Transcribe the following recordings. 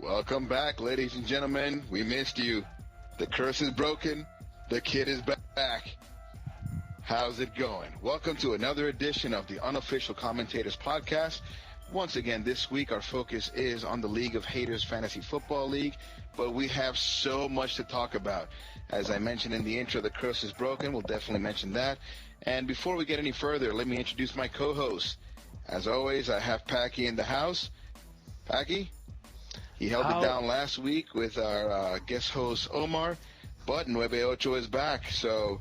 Welcome back, ladies and gentlemen. We missed you. The curse is broken. The kid is back. How's it going? Welcome to another edition of the Unofficial Commentators podcast. Once again, this week our focus is on the League of Haters Fantasy Football League, but we have so much to talk about. As I mentioned in the intro, the curse is broken. We'll definitely mention that. And before we get any further, let me introduce my co-host. As always, I have Paki in the house. Paki, he held it down last week with our guest host Omar, but 98 is back, so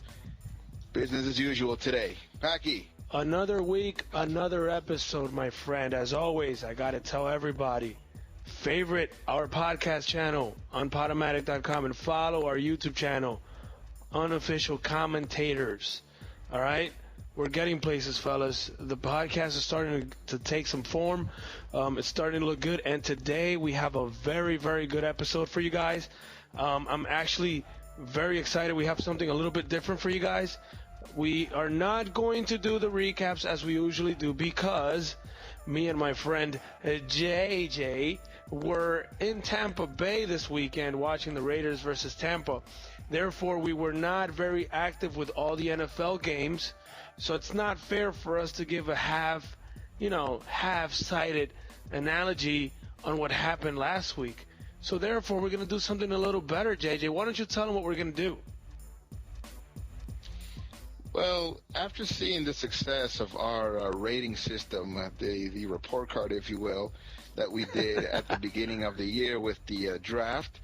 business as usual today. Paki. Another week, another episode, my friend. As always, I got to tell everybody, favorite our podcast channel on Podomatic.com and follow our YouTube channel, Unofficial Commentators. All right? We're getting places, fellas. The podcast is starting to take some form. It's starting to look good. And today we have a very, very good episode for you guys. I'm actually very excited. We have something a little bit different for you guys. We are not going to do the recaps as we usually do because me and my friend JJ were in Tampa Bay this weekend watching the Raiders versus Tampa. Therefore, we were not very active with all the NFL games. So it's not fair for us to give a half-sided analogy on what happened last week. So therefore, we're going to do something a little better, JJ. Why don't you tell them what we're going to do? Well, after seeing the success of our rating system, the report card, if you will, that we did at the beginning of the year with the draft,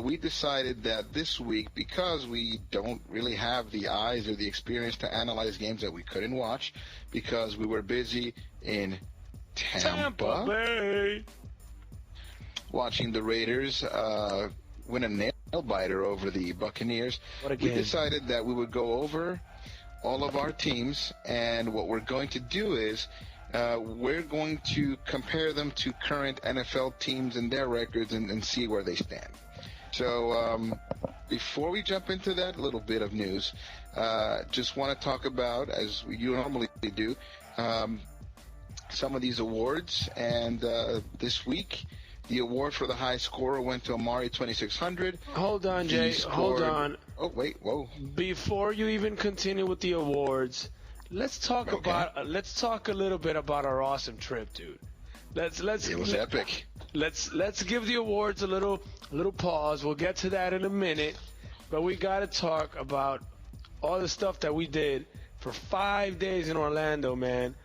we decided that this week, because we don't really have the eyes or the experience to analyze games that we couldn't watch because we were busy in Tampa Bay watching the Raiders win a nail-biter over the Buccaneers, what a game. We decided that we would go over all of our teams, and what we're going to do is we're going to compare them to current NFL teams and their records and see where they stand. So before we jump into that, a little bit of news. Just want to talk about, as you normally do, some of these awards. And this week, the award for the high scorer went to Amari 2600. Hold on, Jay. Hold on. Oh, wait. Whoa. Before you even continue with the awards, let's talk a little bit about our awesome trip, dude. It was epic. Let's give the awards a little pause. We'll get to that in a minute, but we got to talk about all the stuff that we did for 5 days in Orlando, man.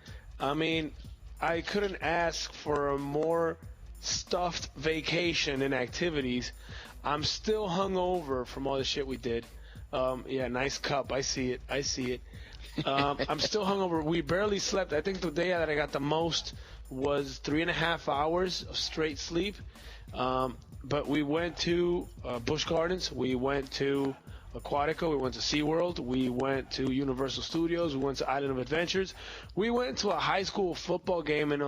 I mean, I couldn't ask for a more stuffed vacation and activities. I'm still hungover from all the shit we did. Yeah, nice cup. I see it. I'm still hungover. We barely slept. I think the day that I got the most was 3.5 hours of straight sleep. But we went to Busch Gardens. We went to Aquatica. We went to SeaWorld. We went to Universal Studios. We went to Island of Adventures. We went to a high school football game in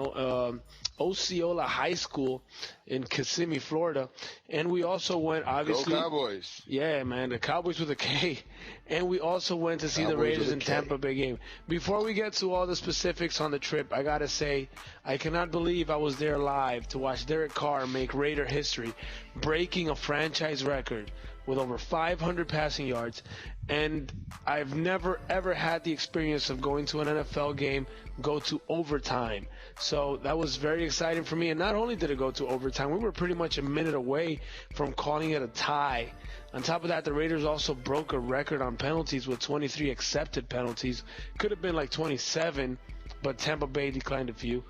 Osceola High School in Kissimmee, Florida. And we also went, obviously. Go Cowboys. Yeah, man, the Cowboys with a K. And we also went to see the Raiders in Tampa Bay game. Before we get to all the specifics on the trip, I got to say, I cannot believe I was there live to watch Derek Carr make Raider history, breaking a franchise record with over 500 passing yards. And I've never, ever had the experience of going to an NFL game go to overtime. So that was very exciting for me. And not only did it go to overtime, we were pretty much a minute away from calling it a tie. On top of that, the Raiders also broke a record on penalties with 23 accepted penalties. Could have been like 27, but Tampa Bay declined a few.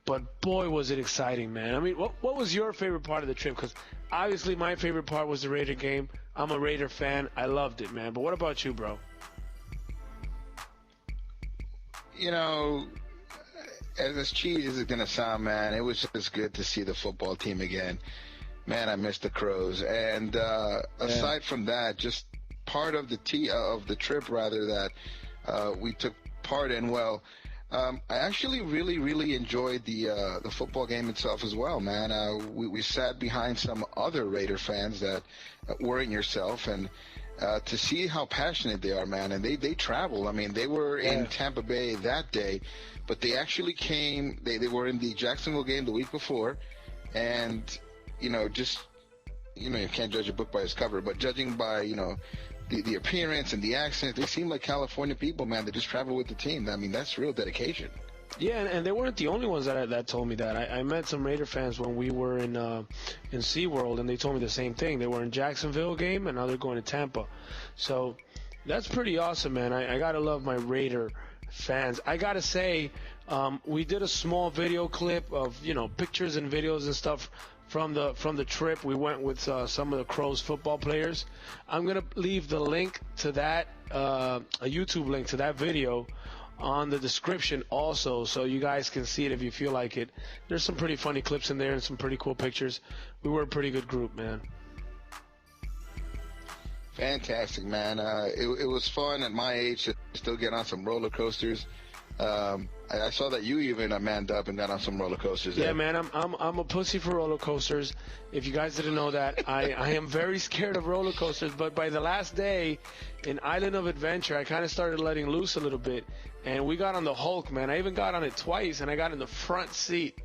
But boy, was it exciting, man. I mean, what was your favorite part of the trip? Because obviously my favorite part was the Raider game. I'm a Raider fan. I loved it, man. But what about you, bro? You know, as cheesy as it's going to sound, man, it was just good to see the football team again. Man, I missed the Crows. And aside from that, just part of the trip, rather, that we took part in, well, I actually really enjoyed the football game itself as well, man. We sat behind some other Raider fans that weren't yourself, and to see how passionate they are, man. And they travel. I mean, they were in Tampa Bay that day, but they actually came. They were in the Jacksonville game the week before, and just, you can't judge a book by its cover, but judging by, the appearance and the accent, they seem like California people, man, that just travel with the team. I mean, that's real dedication. Yeah, and they weren't the only ones that told me that. I met some Raider fans when we were in SeaWorld, and they told me the same thing. They were in Jacksonville game, and now they're going to Tampa. So that's pretty awesome, man. I got to love my Raider fans. I got to say, we did a small video clip of, pictures and videos and stuff from the trip. We went with some of the Crows football players. I'm going to leave the link to that, a YouTube link to that video on the description also, so you guys can see it if you feel like it. There's some pretty funny clips in there and some pretty cool pictures. We were a pretty good group, man. Fantastic, man. It was fun at my age to still get on some roller coasters. I saw that you even manned up and got on some roller coasters. Yeah, man, I'm a pussy for roller coasters. If you guys didn't know that, I am very scared of roller coasters. But by the last day in Island of Adventure, I kind of started letting loose a little bit, and we got on the Hulk, man. I even got on it twice, and I got in the front seat,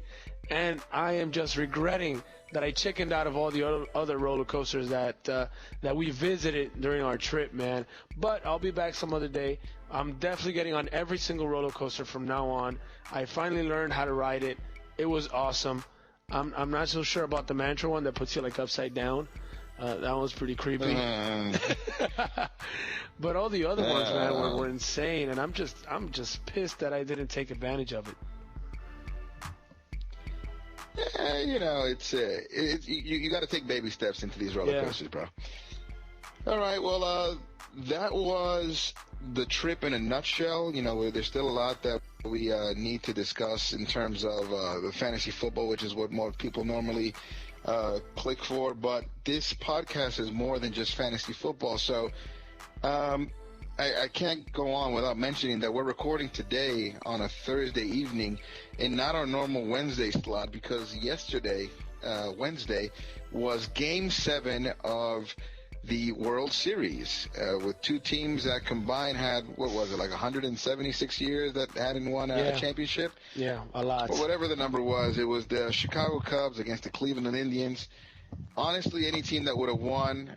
and I am just regretting that I chickened out of all the other roller coasters that we visited during our trip, man. But I'll be back some other day. I'm definitely getting on every single roller coaster from now on. I finally learned how to ride it. It was awesome. I'm not so sure about the mantra one that puts you like upside down. That was pretty creepy. But all the other ones, man, were insane, and I'm just pissed that I didn't take advantage of it. It's you got to take baby steps into these roller coasters, bro. All right, well, that was the trip in a nutshell. There's still a lot that we need to discuss in terms of the fantasy football, which is what more people normally click for. But this podcast is more than just fantasy football. So I can't go on without mentioning that we're recording today on a Thursday evening and not our normal Wednesday slot, because yesterday, Wednesday, was Game 7 of the World Series, with two teams that combined had, what was it, like 176 years that hadn't won a championship? Yeah, a lot. But whatever the number was, it was the Chicago Cubs against the Cleveland Indians. Honestly, any team that would have won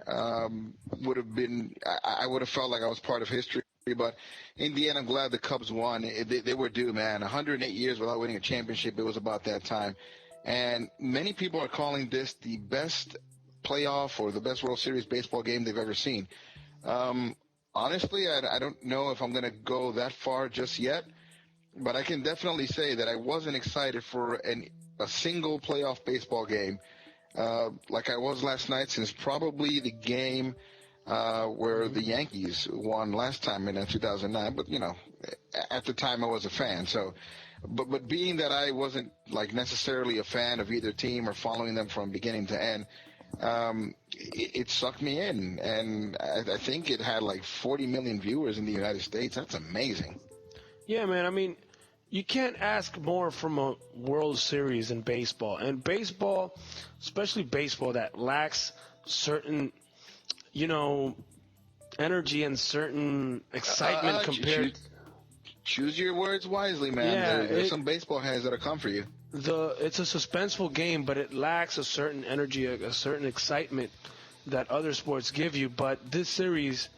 would have been, I would have felt like I was part of history. But in the end, I'm glad the Cubs won. They were due, man. 108 years without winning a championship. It was about that time. And many people are calling this the best playoff or the best World Series baseball game they've ever seen. Honestly, I don't know if I'm going to go that far just yet. But I can definitely say that I wasn't excited for a single playoff baseball game like I was last night, since probably the game where the Yankees won last time in 2009. But, at the time I was a fan. So, but being that I wasn't like necessarily a fan of either team or following them from beginning to end, it sucked me in. And I think it had like 40 million viewers in the United States. That's amazing. Yeah, man. I mean, you can't ask more from a World Series in baseball. And baseball, especially baseball that lacks certain, energy and certain excitement compared. Choose your words wisely, man. Yeah, there's some baseball heads that'll come for you. It's a suspenseful game, but it lacks a certain energy, a certain excitement that other sports give you. But this series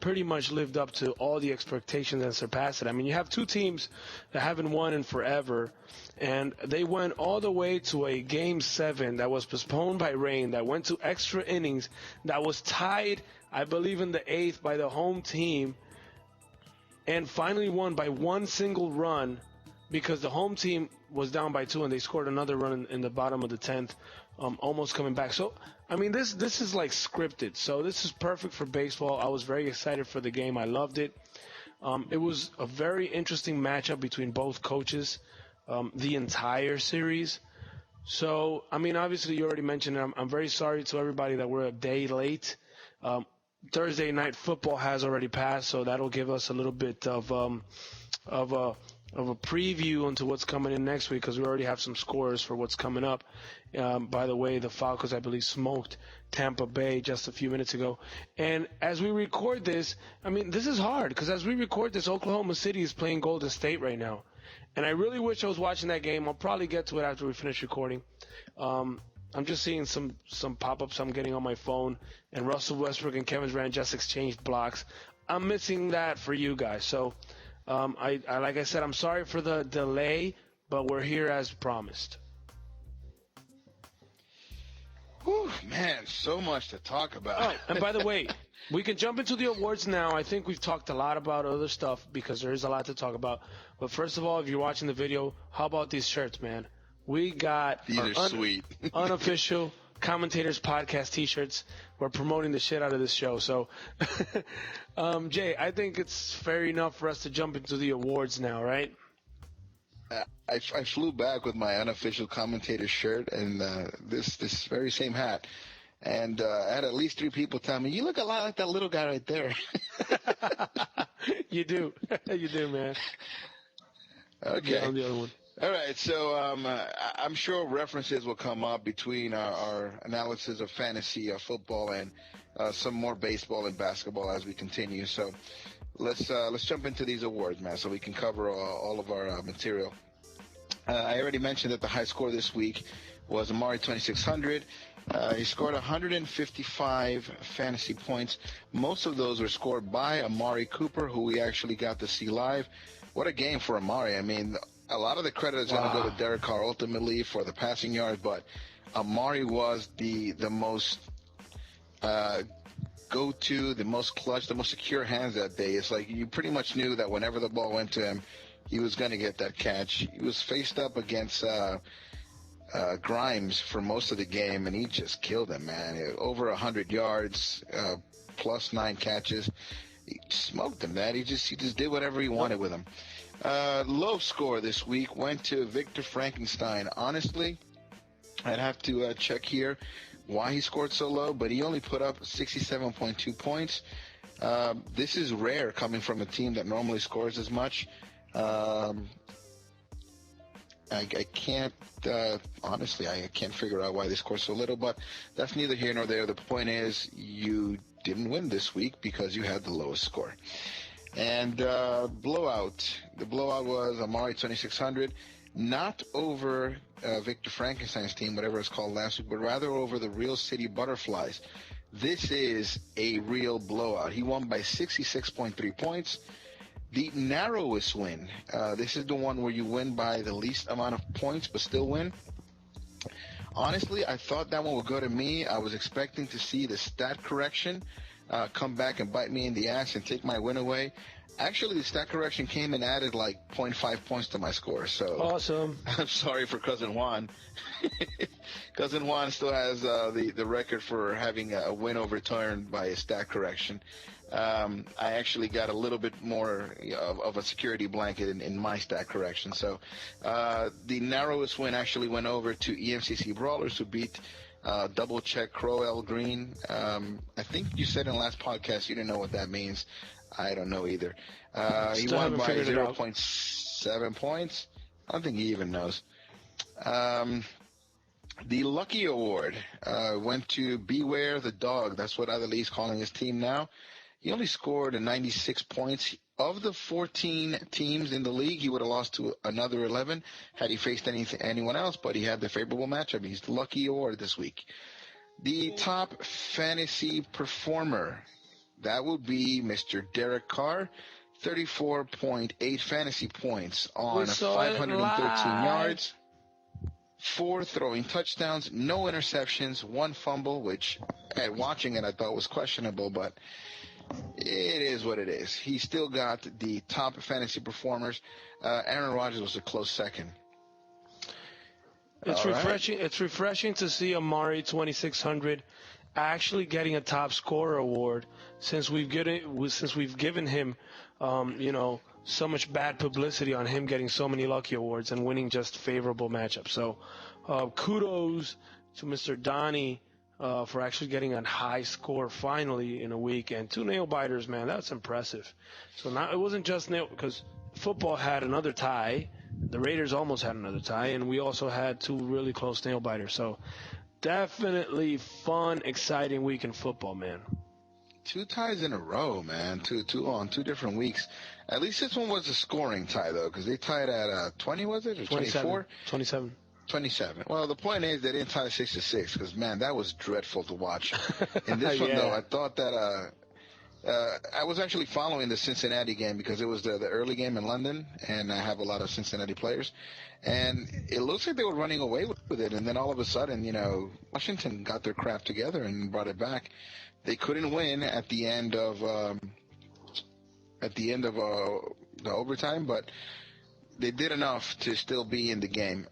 pretty much lived up to all the expectations and surpassed it. I mean, you have two teams that haven't won in forever, and they went all the way to a Game 7 that was postponed by rain, that went to extra innings, that was tied, I believe, in the 8th by the home team, and finally won by one single run because the home team was down by 2 and they scored another run in the bottom of the 10th, almost coming back. So, I mean, this is like scripted. So this is perfect for baseball. I was very excited for the game. I loved it. It was a very interesting matchup between both coaches the entire series. So, I mean, obviously you already mentioned it. I'm very sorry to everybody that we're a day late. Thursday night football has already passed, so that'll give us a little bit of a preview into what's coming in next week, because we already have some scores for what's coming up. By the way, the Falcons, I believe, smoked Tampa Bay just a few minutes ago. And as we record this, I mean, this is hard, because as we record this, Oklahoma City is playing Golden State right now. And I really wish I was watching that game. I'll probably get to it after we finish recording. I'm just seeing some pop-ups I'm getting on my phone, and Russell Westbrook and Kevin Durant just exchanged blocks. I'm missing that for you guys. So, I like I said, I'm sorry for the delay, but we're here as promised. Whew, man, so much to talk about. Oh, and by the way, we can jump into the awards now. I think we've talked a lot about other stuff because there is a lot to talk about. But first of all, if you're watching the video, how about these shirts, man? We got These are sweet. Unofficial Commentators podcast T-shirts. We're promoting the shit out of this show. So, Jay, I think it's fair enough for us to jump into the awards now, right? I flew back with my Unofficial Commentator shirt and this very same hat. And I had at least 3 people tell me, you look a lot like that little guy right there. You do. You do, man. Okay. Yeah, I'm the other one. All right, so I'm sure references will come up between our analysis of fantasy football and some more baseball and basketball as we continue. So let's jump into these awards, man, so we can cover all of our material. I already mentioned that the high score this week was Amari 2600. He scored 155 fantasy points. Most of those were scored by Amari Cooper, who we actually got to see live. What a game for Amari. I mean, a lot of the credit is going to go to Derek Carr ultimately for the passing yards, but Amari was the most go-to, the most clutch, the most secure hands that day. It's like you pretty much knew that whenever the ball went to him, he was going to get that catch. He was faced up against Grimes for most of the game, and he just killed him, man. Over 100 yards, plus 9 catches. He smoked him, man. He just did whatever he wanted with him. Low score this week went to Victor Frankenstein. Honestly, I'd have to check here why he scored so low, but he only put up 67.2 points. This is rare coming from a team that normally scores as much. I can't, honestly, I can't figure out why they scored so little, but that's neither here nor there. The point is you didn't win this week because you had the lowest score. And blowout. The blowout was Amari 2600, not over Victor Frankenstein's team, whatever it's called last week, but rather over the Real City Butterflies. This is a real blowout. He won by 66.3 points. The narrowest win. This is the one where you win by the least amount of points but still win. Honestly, I thought that one would go to me. I was expecting to see the stat correction come back and bite me in the ass and take my win away. Actually, the stat correction came and added like 0.5 points to my score. So awesome. I'm sorry for Cousin Juan. Cousin Juan still has the record for having a win overturned by a stat correction. I actually got a little bit more of a security blanket in my stat correction. So the narrowest win actually went over to EMCC Brawlers, who beat Double Check Crowell Green. I think you said in the last podcast you didn't know what that means. I don't know either. He won by 0.7 points. I don't think he even knows. The Lucky Award went to Beware the Dog. That's what Adeli's calling his team now. He only scored 96 points. Of the 14 teams in the league, he would have lost to another 11 had he faced anyone else, but he had the favorable matchup. He's the Lucky Award this week. The top fantasy performer, that would be Mr. Derek Carr, 34.8 fantasy points on 513 yards, 4 throwing touchdowns, no interceptions, 1 fumble, which watching it I thought was questionable, but it is what it is. He still got the top fantasy performers. Aaron Rodgers was a close second. It's refreshing. It's refreshing to see Amari 2600 actually getting a top scorer award since we've given him, so much bad publicity on him getting so many Lucky Awards and winning just favorable matchups. So, kudos to Mr. Donnie. For actually getting a high score finally in a week, and 2 nail biters, man, that's impressive. So now it wasn't just nail, because football had another tie, the Raiders almost had another tie, and we also had 2 really close nail biters. So definitely fun, exciting week in football, man. 2 ties in a row, man. Two on 2 different weeks. At least this one was a scoring tie though, because they tied at 20, was it, or 24? 27. 27. Well, the point is they didn't tie 6-6 because, man, that was dreadful to watch. In this one, though, I thought that I was actually following the Cincinnati game because it was the early game in London, and I have a lot of Cincinnati players. And it looks like they were running away with it, and then all of a sudden, Washington got their crap together and brought it back. They couldn't win at the end of the overtime, but they did enough to still be in the game.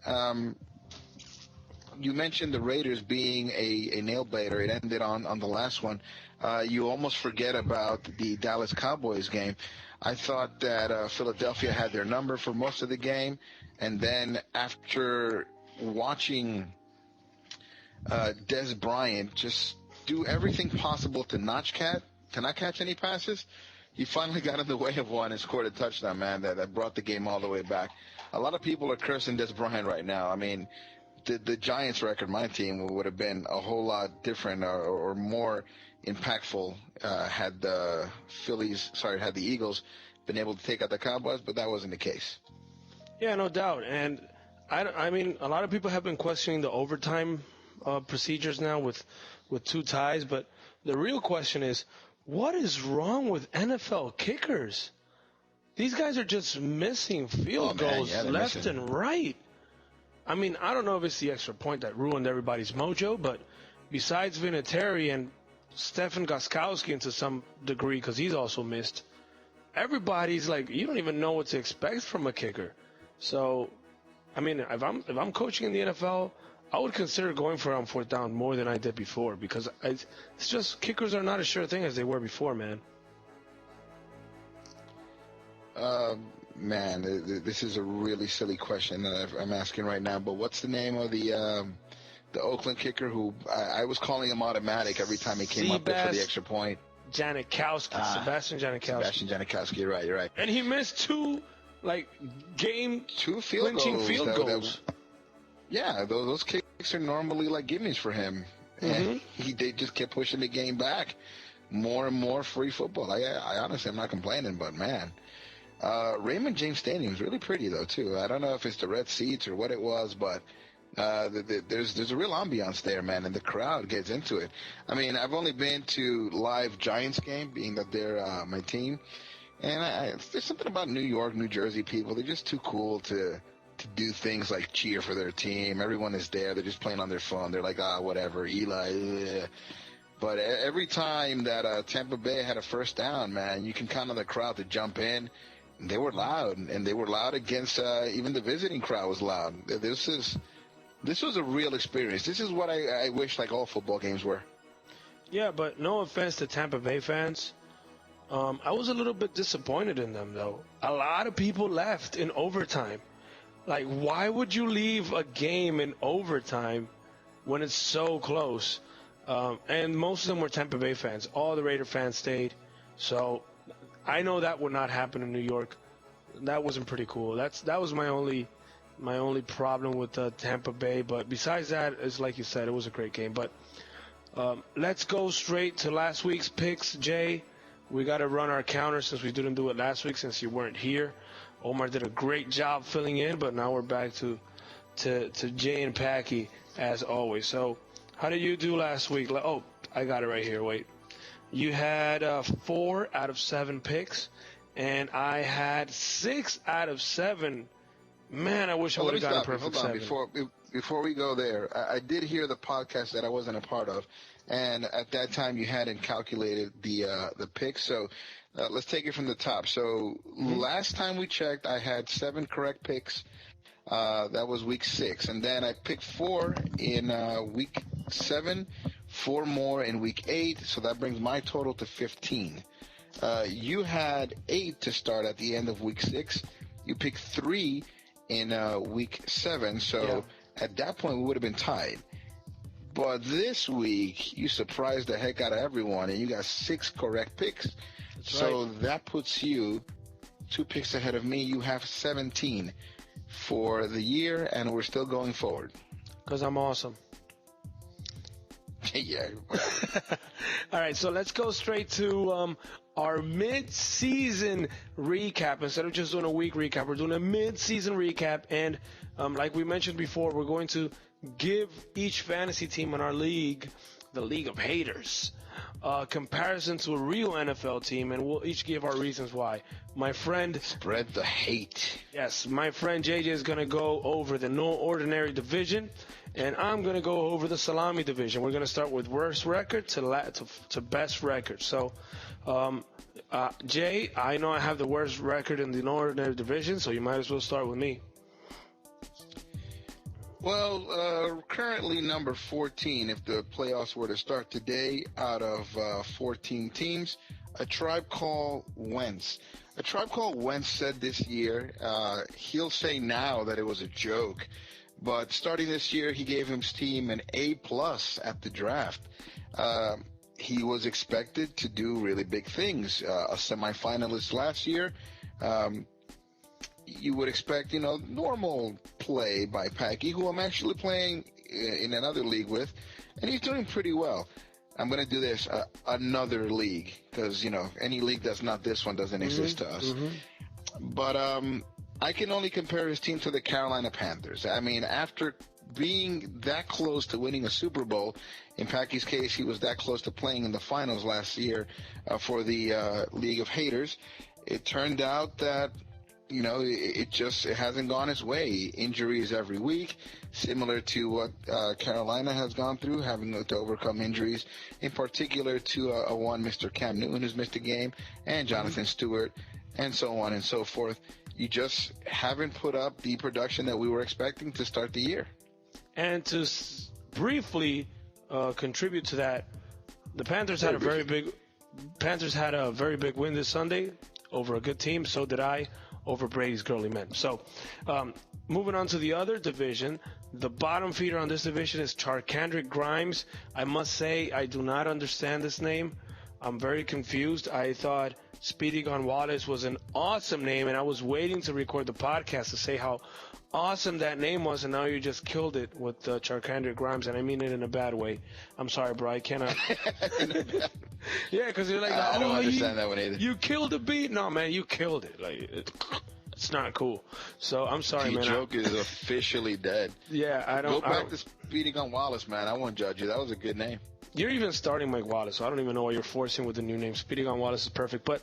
You mentioned the Raiders being a nail-biter. It ended on the last one. You almost forget about the Dallas Cowboys game. I thought that Philadelphia had their number for most of the game, and then after watching Des Bryant just do everything possible to not catch any passes, he finally got in the way of one and scored a touchdown, man, that brought the game all the way back. A lot of people are cursing Des Bryant right now. I mean, the Giants record, my team, would have been a whole lot different or more impactful had the Eagles been able to take out the Cowboys, but that wasn't the case. Yeah, no doubt. And I mean, a lot of people have been questioning the overtime procedures now with two ties, but the real question is, what is wrong with NFL kickers? These guys are just missing field goals left and right. I mean, I don't know if it's the extra point that ruined everybody's mojo, but besides Vinatieri and Stefan Gostkowski to some degree, because he's also missed, everybody's like, you don't even know what to expect from a kicker. So, I mean, if I'm coaching in the NFL, I would consider going for it on fourth down more than I did before, because it's just kickers are not as sure thing as they were before, man. Man, this is a really silly question that I'm asking right now, but what's the name of the Oakland kicker who I was calling him automatic every time he came up there for the extra point? Janikowski, Sebastian Janikowski. Sebastian Janikowski, you're right. And he missed two field goals. Yeah, those kicks are normally like gimmies for him. And they just kept pushing the game back. More and more free football. I honestly, I'm not complaining, but man. Raymond James Stadium is really pretty, though, too. I don't know if it's the red seats or what it was, but there's a real ambiance there, man, and the crowd gets into it. I mean, I've only been to live Giants game, being that they're my team, and there's something about New York, New Jersey people. They're just too cool to do things like cheer for their team. Everyone is there. They're just playing on their phone. They're like, whatever, Eli. Ugh. But every time that Tampa Bay had a first down, man, you can count on the crowd to jump in. They were loud, and they were loud against even the visiting crowd was loud. This was a real experience. This is what I wish like all football games were. Yeah, but no offense to Tampa Bay fans. I was a little bit disappointed in them, though. A lot of people left in overtime. Like, why would you leave a game in overtime when it's so close? And most of them were Tampa Bay fans. All the Raider fans stayed. So I know that would not happen in New York. That wasn't pretty cool. That was my only problem with Tampa Bay. But besides that, it's like you said, it was a great game. But let's go straight to last week's picks, Jay. We got to run our counter since we didn't do it last week since you weren't here. Omar did a great job filling in, but now we're back to Jay and Paki as always. So how did you do last week? Oh, I got it right here. Wait. You had 4 out of 7 picks, and I had 6 out of 7. Man, I wish I would have gotten a perfect 7. Before we go there, I did hear the podcast that I wasn't a part of, and at that time you hadn't calculated the picks. So let's take it from the top. So last time we checked, I had 7 correct picks. That was week 6, and then I picked 4 in week 7. 4 more in week 8, so that brings my total to 15. You had 8 to start at the end of week 6. You picked 3 in week 7, so at that point we would have been tied. But this week, you surprised the heck out of everyone, and you got 6 correct picks. That's so right. that puts you 2 picks ahead of me. You have 17 for the year, and we're still going forward. Because I'm awesome. Yeah. All right, so let's go straight to our mid-season recap. Instead of just doing a week recap, we're doing a mid-season recap. And like we mentioned before, we're going to give each fantasy team in our league, the League of Haters, comparison to a real NFL team, and we'll each give our reasons why. My friend... Spread the hate. Yes, my friend JJ is going to go over the No Ordinary division, and I'm going to go over the Salami division. We're going to start with worst record to best record. So, Jay, I know I have the worst record in the No Ordinary division, so you might as well start with me. Well, currently number 14, if the playoffs were to start today, out of 14 teams, A Tribe Called Wentz. A Tribe Called Wentz said this year, he'll say now that it was a joke, but starting this year, he gave his team an A+ at the draft. He was expected to do really big things. A semifinalist last year. You would expect, normal play by Paki, who I'm actually playing in another league with, and he's doing pretty well. I'm going to do this, another league, because, any league that's not this one doesn't exist to us. But I can only compare his team to the Carolina Panthers. I mean, after being that close to winning a Super Bowl, in Paki's case, he was that close to playing in the finals last year for the League of Haters. It turned out that it hasn't gone his way. Injuries every week, similar to what Carolina has gone through, having to overcome injuries, in particular to one Mr. Cam Newton, who's missed a game, and Jonathan Stewart, and so on and so forth. You just haven't put up the production that we were expecting to start the year. And to briefly contribute to that, the Panthers had a very big win this Sunday over a good team. So did I, over Brady's Girly Men. So, moving on to the other division, the bottom feeder on this division is Charkandrick Grimes. I must say, I do not understand this name. I'm very confused. I thought Speedy Gonzalez was an awesome name, and I was waiting to record the podcast to say how awesome that name was, and now you just killed it with Charkandrick Grimes, and I mean it in a bad way. I'm sorry, bro. I cannot. Yeah, because you're like, I don't understand that one either. You killed the beat. No, man, you killed it. It's not cool. So I'm sorry, man. The joke is officially dead. Yeah, I don't. Go back to Speedy Gonzalez, man. I won't judge you. That was a good name. You're even starting Mike Wallace, so I don't even know why you're forcing with the new name. Speedy Gonzalez is perfect. But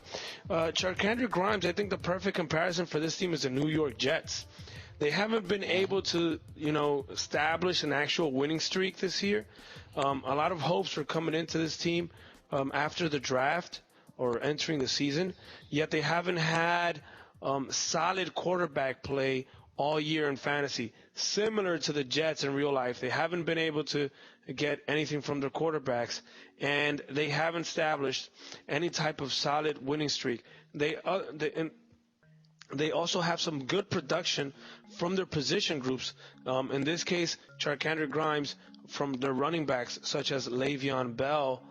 Charkandrick Grimes, I think the perfect comparison for this team is the New York Jets. They haven't been able to, establish an actual winning streak this year. A lot of hopes were coming into this team after the draft or entering the season, yet they haven't had solid quarterback play all year in fantasy. Similar to the Jets in real life, they haven't been able to get anything from their quarterbacks, and they haven't established any type of solid winning streak. They also have some good production from their position groups. In this case, Charkandrick Grimes from their running backs, such as Le'Veon Bell,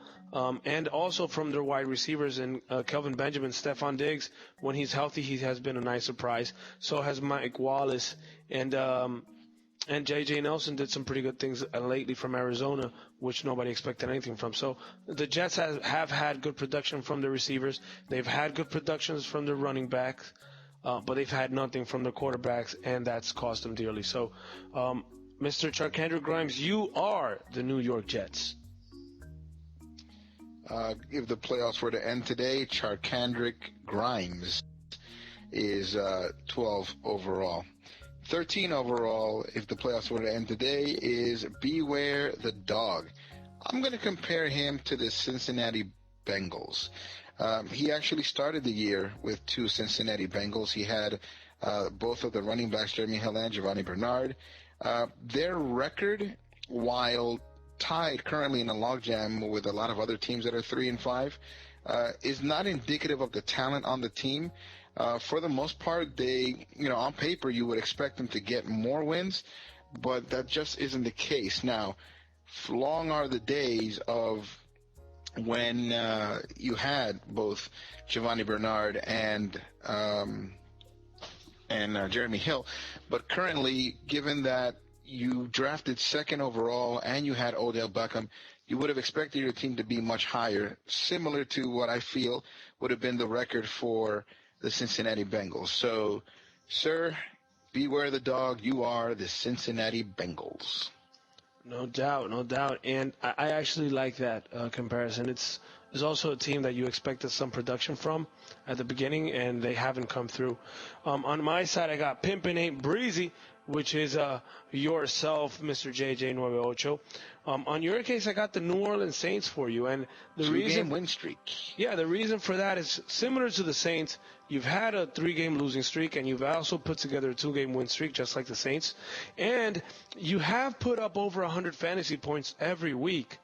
and also from their wide receivers in Kelvin Benjamin, Stephon Diggs. When he's healthy, he has been a nice surprise. So has Mike Wallace, and J.J. Nelson did some pretty good things lately from Arizona, which nobody expected anything from. So the Jets have had good production from the receivers. They've had good productions from the running backs. But they've had nothing from the quarterbacks, and that's cost them dearly. So, Mr. Charkandrick Grimes, you are the New York Jets. If the playoffs were to end today, Charkandrick Grimes is 12 overall. 13 overall, if the playoffs were to end today, is Beware the Dog. I'm going to compare him to the Cincinnati Bengals. He actually started the year with two Cincinnati Bengals. He had both of the running backs, Jeremy Hill and Giovanni Bernard. Their record, while tied currently in a logjam with a lot of other teams that are 3-5, is not indicative of the talent on the team. For the most part, they, on paper, you would expect them to get more wins, but that just isn't the case. Now, long are the days of when you had both Giovanni Bernard and Jeremy Hill, but currently, given that you drafted second overall and you had Odell Beckham, you would have expected your team to be much higher, similar to what I feel would have been the record for the Cincinnati Bengals. So, sir, beware the dog. You are the Cincinnati Bengals. No doubt, no doubt. And I actually like that comparison. It's also a team that you expected some production from at the beginning, and they haven't come through. On my side, I got Pimpin' Ain't Breezy, which is yourself, Mr. JJ98. On your case, I got the New Orleans Saints for you. And the Two-game win streak. Yeah, the reason for that is similar to the Saints. You've had a 3-game losing streak, and you've also put together a 2-game win streak, just like the Saints. And you have put up over 100 fantasy points every week,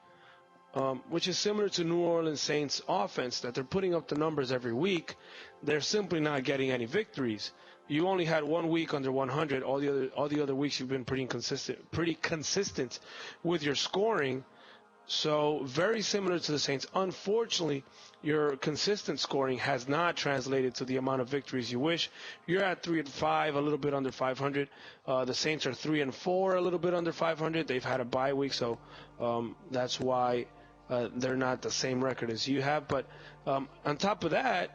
which is similar to New Orleans Saints offense, that they're putting up the numbers every week. They're simply not getting any victories. You only had 1 week under 100. All the other weeks you've been pretty consistent with your scoring. So very similar to the Saints. Unfortunately, your consistent scoring has not translated to the amount of victories you wish. You're at 3-5, a little bit under 500. The Saints are 3-4, a little bit under 500. They've had a bye week, so that's why they're not the same record as you have. But on top of that,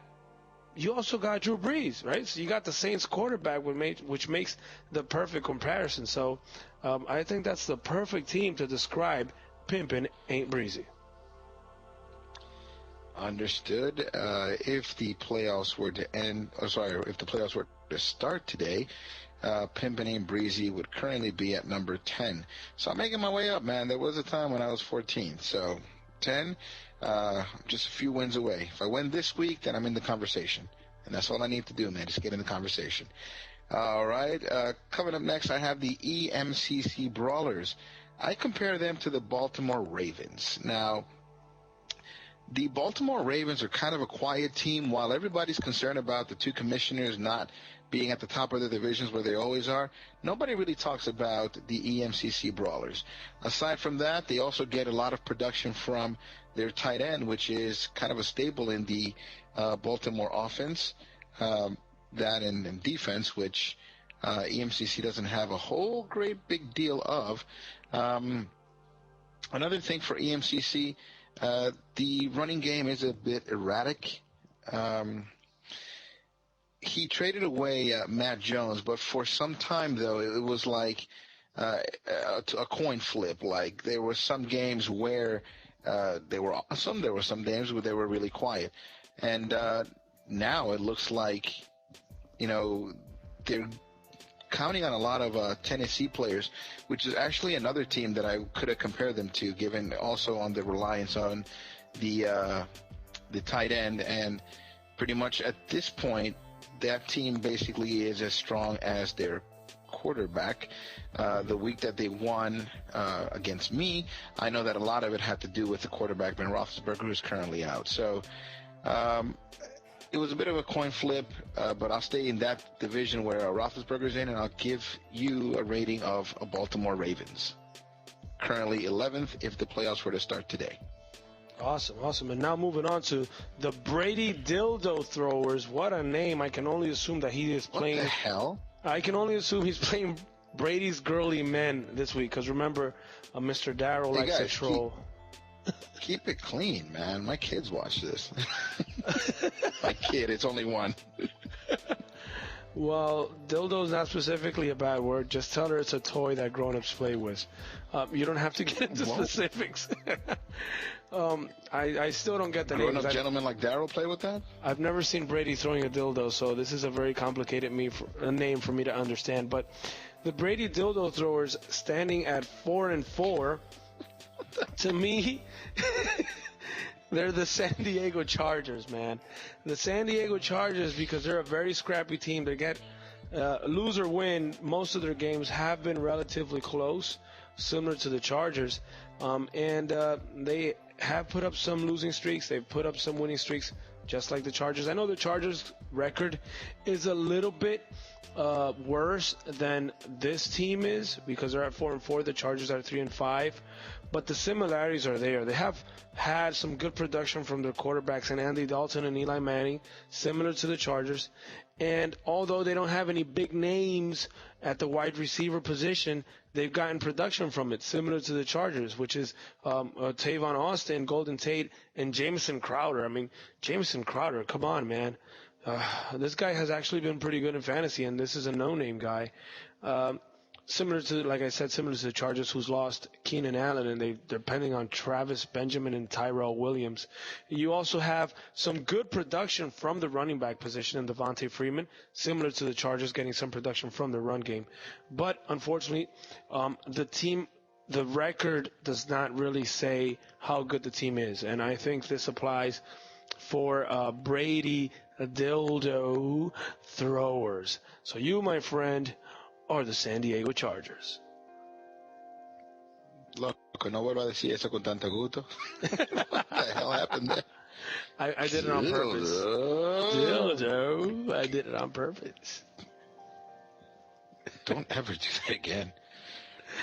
you also got Drew Brees, right? So you got the Saints quarterback, which makes the perfect comparison. So I think that's the perfect team to describe Pimpin' Ain't Breezy. Understood. If the playoffs were to if the playoffs were to start today, Pimpin' Ain't Breezy would currently be at number 10. So I'm making my way up, man. There was a time when I was 14. So 10, just a few wins away. If I win this week, then I'm in the conversation. And that's all I need to do, man. Just get in the conversation. All right. Coming up next, I have the EMCC Brawlers. I compare them to the Baltimore Ravens. Now, the Baltimore Ravens are kind of a quiet team. While everybody's concerned about the two commissioners not being at the top of the divisions where they always are, nobody really talks about the EMCC Brawlers. Aside from that, they also get a lot of production from their tight end, which is kind of a staple in the Baltimore offense, that and defense, which EMCC doesn't have a whole great big deal of. Another thing for EMCC, the running game is a bit erratic. He traded away Matt Jones, but for some time, though, it was like a coin flip. Like there were some games where they were awesome. There were some games where they were really quiet. And now it looks like, they're counting on a lot of Tennessee players, which is actually another team that I could have compared them to, given also on the reliance on the tight end. And pretty much at this point, that team basically is as strong as their quarterback. The week that they won against me, I know that a lot of it had to do with the quarterback, Ben Roethlisberger, who's currently out. So it was a bit of a coin flip, but I'll stay in that division where Roethlisberger's in, and I'll give you a rating of a Baltimore Ravens. Currently 11th if the playoffs were to start today. Awesome. And now moving on to the Brady Dildo Throwers. What a name. I can only assume that he is playing. What the hell? I can only assume he's playing Brady's Girly Men this week, because remember, Mr. Darrell likes to troll. Keep it clean, man. My kids watch this. My kid, it's only one. Well, dildo's not specifically a bad word. Just tell her it's a toy that grown-ups play with. You don't have to get into specifics. I still don't get the name. Grown-up gentlemen like Darrell play with that? I've never seen Brady throwing a dildo, so this is a very complicated name for me to understand. But the Brady Dildo Throwers, standing at 4-4, to me, they're the San Diego Chargers, man. The San Diego Chargers, because they're a very scrappy team. They get lose or win. Most of their games have been relatively close, similar to the Chargers. And they have put up some losing streaks. They've put up some winning streaks, just like the Chargers. I know the Chargers' record is a little bit worse than this team is, because they're at 4-4. The Chargers are 3-5. But the similarities are there. They have had some good production from their quarterbacks, and Andy Dalton and Eli Manning, similar to the Chargers. And although they don't have any big names at the wide receiver position, they've gotten production from it, similar to the Chargers, which is Tavon Austin, Golden Tate, and Jamison Crowder. I mean, Jamison Crowder, come on, man. This guy has actually been pretty good in fantasy, and this is a no-name guy. Similar to, like I said, similar to the Chargers, who's lost Keenan Allen, and they're depending on Travis Benjamin and Tyrell Williams. You also have some good production from the running back position in Devontae Freeman, similar to the Chargers, getting some production from the run game. But unfortunately, the record does not really say how good the team is, and I think this applies for Brady dildo throwers. So you, my friend, are the San Diego Chargers. Loco, no vuelva a decir eso con tanto gusto. What the hell happened there? I did it on purpose. Dildo. I did it on purpose. Don't ever do that again.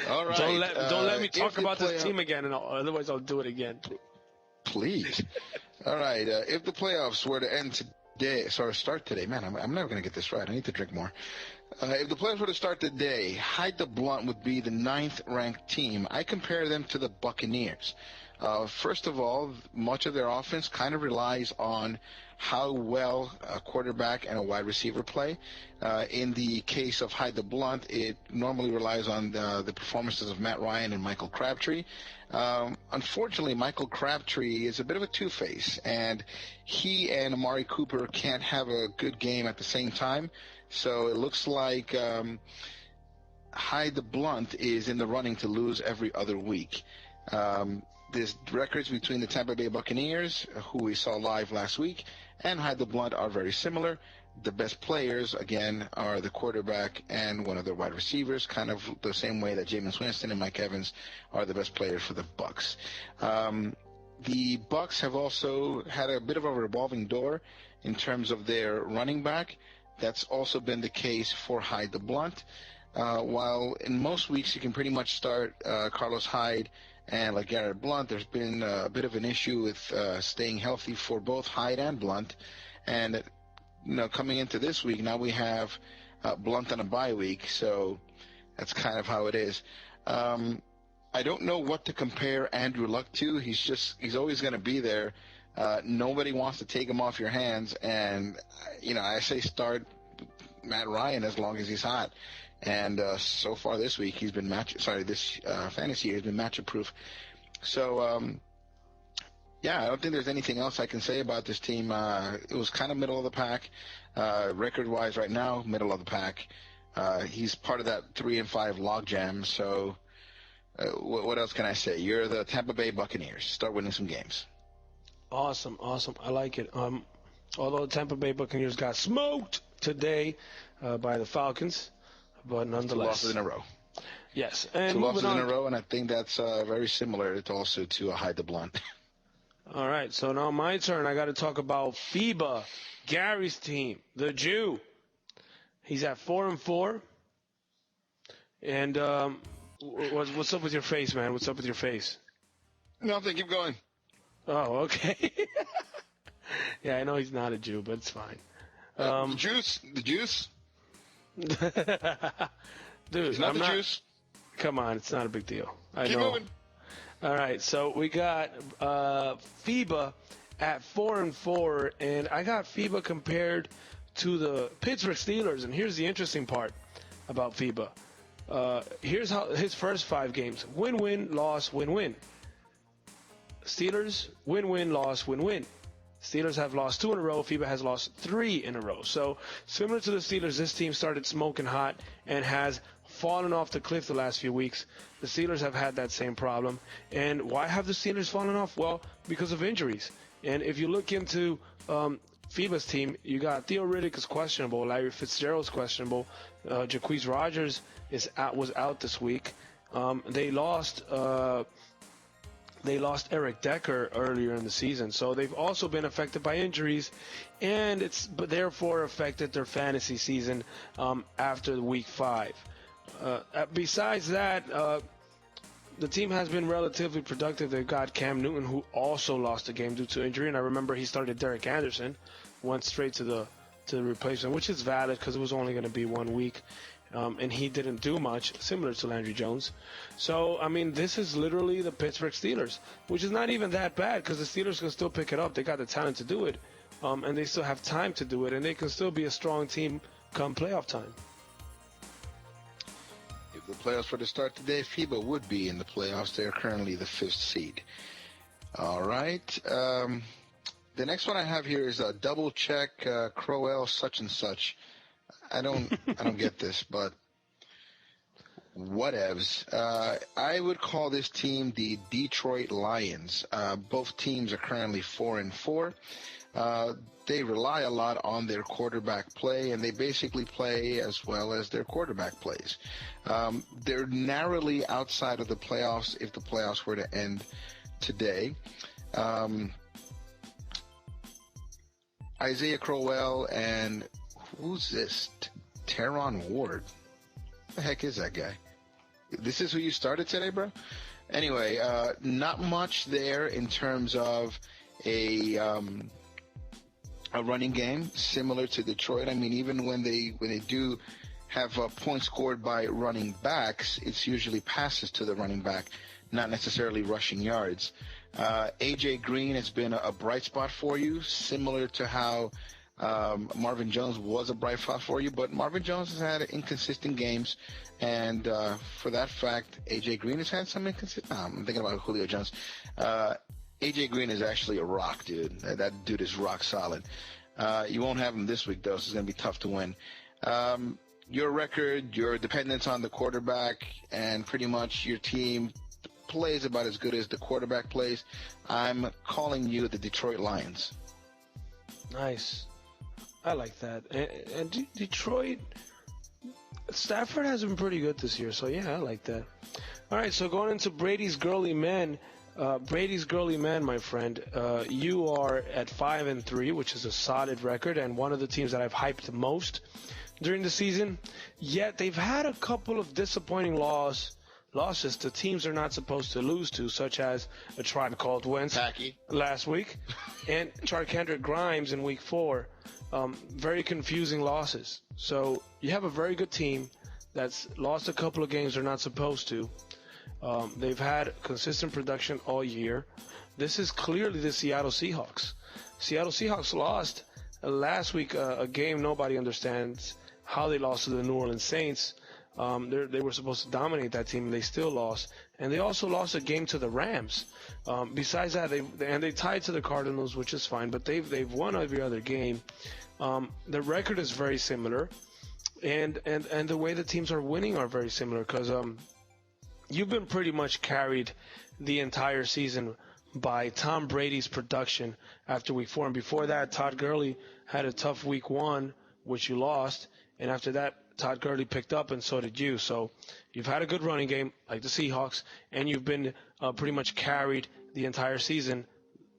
All right. Don't let me talk about this team again, and otherwise I'll do it again. Please. All right. If the playoffs were to end today, start today, man, I'm never going to get this right. I need to drink more. If the playoffs were to start today, Hide the Blunt would be the 9th-ranked team. I compare them to the Buccaneers. First of all, much of their offense kind of relies on how well a quarterback and a wide receiver play. In the case of Hide the Blunt, it normally relies on the performances of Matt Ryan and Michael Crabtree. Unfortunately, Michael Crabtree is a bit of a two-face, and he and Amari Cooper can't have a good game at the same time. So it looks like Hide the Blunt is in the running to lose every other week. There's records between the Tampa Bay Buccaneers, who we saw live last week, and Hide the Blunt are very similar. The best players, again, are the quarterback and one of their wide receivers, kind of the same way that Jameis Winston and Mike Evans are the best players for the Bucs. The Bucs have also had a bit of a revolving door in terms of their running back. That's also been the case for Hide the Blunt. While in most weeks you can pretty much start Carlos Hyde and LeGarrette Blount, there's been a bit of an issue with staying healthy for both Hyde and Blount. And coming into this week, now we have Blount on a bye week, so that's kind of how it is. I don't know what to compare Andrew Luck to. He's always going to be there. Nobody wants to take him off your hands, and I say start Matt Ryan as long as he's hot. And so far this week he's been this fantasy year has been matchup proof. So I don't think there's anything else I can say about this team. It was kind of middle of the pack, record wise right now, middle of the pack. He's part of that 3-5 logjam. So what else can I say? You're the Tampa Bay Buccaneers. Start winning some games. Awesome. I like it. Although the Tampa Bay Buccaneers got smoked today by the Falcons, but nonetheless. 2 losses in a row. Yes. And 2 losses in a row, and I think that's very similar also to Hide the Blunt. All right, so now my turn. I got to talk about FIBA, Gary's team, the Jew. He's at 4-4. And what's up with your face, man? What's up with your face? Nothing. Keep going. Oh, okay. Yeah, I know he's not a Jew, but it's fine. The juice. Dude, it's not juice. Come on, it's not a big deal. Keep moving. All right, so we got FIBA at 4-4, and I got FIBA compared to the Pittsburgh Steelers. And here's the interesting part about FIBA. Here's how his first 5 games: win-win, loss, win-win. Steelers, win-win, loss, win-win. Steelers have lost 2 in a row. FIBA has lost 3 in a row. So similar to the Steelers, this team started smoking hot and has fallen off the cliff the last few weeks. The Steelers have had that same problem. And why have the Steelers fallen off? Well, because of injuries. And if you look into FIBA's team, you got Theo Riddick is questionable, Larry Fitzgerald's questionable, Jacquizz Rodgers was out this week. They lost Eric Decker earlier in the season, so they've also been affected by injuries, and it's therefore affected their fantasy season after week 5. Besides that, the team has been relatively productive. They've got Cam Newton, who also lost a game due to injury, and I remember he started Derek Anderson, went straight to the replacement, which is valid because it was only going to be 1 week. and he didn't do much, similar to Landry Jones. So, I mean, this is literally the Pittsburgh Steelers, which is not even that bad because the Steelers can still pick it up. They got the talent to do it, and they still have time to do it, and they can still be a strong team come playoff time. If the playoffs were to start today, FIBA would be in the playoffs. They're currently the 5th seed. All right. The next one I have here is a double check Crowell such and such. I don't get this, but whatevs. I would call this team the Detroit Lions. Both teams are currently 4-4. They rely a lot on their quarterback play, and they basically play as well as their quarterback plays. They're narrowly outside of the playoffs if the playoffs were to end today. Isaiah Crowell and who's this? Teron Ward. What the heck is that guy? This is who you started today, bro? Anyway, not much there in terms of a running game similar to Detroit. I mean, even when they do have points scored by running backs, it's usually passes to the running back, not necessarily rushing yards. A.J. Green has been a bright spot for you, similar to how Marvin Jones was a bright spot for you, but Marvin Jones has had inconsistent games, and for that fact, A.J. Green has had some inconsistent. I'm thinking about Julio Jones. A.J. Green is actually a rock, dude. That dude is rock solid. You won't have him this week, though, so it's going to be tough to win. Your record, your dependence on the quarterback, and pretty much your team plays about as good as the quarterback plays. I'm calling you the Detroit Lions. Nice. I like that. And Detroit, Stafford has been pretty good this year, so yeah, I like that. All right, so going into Brady's Girly Men. Brady's Girly Men, my friend, you are at 5-3, which is a solid record, and one of the teams that I've hyped the most during the season. Yet they've had a couple of disappointing losses to teams they're not supposed to lose to, such as a Tribe Called Wentz Paki last week and Charkandrick Grimes in week 4. Very confusing losses. So you have a very good team that's lost a couple of games they're not supposed to. They've had consistent production all year. This is clearly the Seattle Seahawks. Seattle Seahawks lost last week a game nobody understands how they lost to the New Orleans Saints. They were supposed to dominate that team, and they still lost. And they also lost a game to the Rams. Besides that, they tied to the Cardinals, which is fine, but they've won every other game. The record is very similar, and the way the teams are winning are very similar because you've been pretty much carried the entire season by Tom Brady's production after week 4. And before that, Todd Gurley had a tough week 1, which you lost. And after that, Todd Gurley picked up, and so did you. So you've had a good running game, like the Seahawks, and you've been pretty much carried the entire season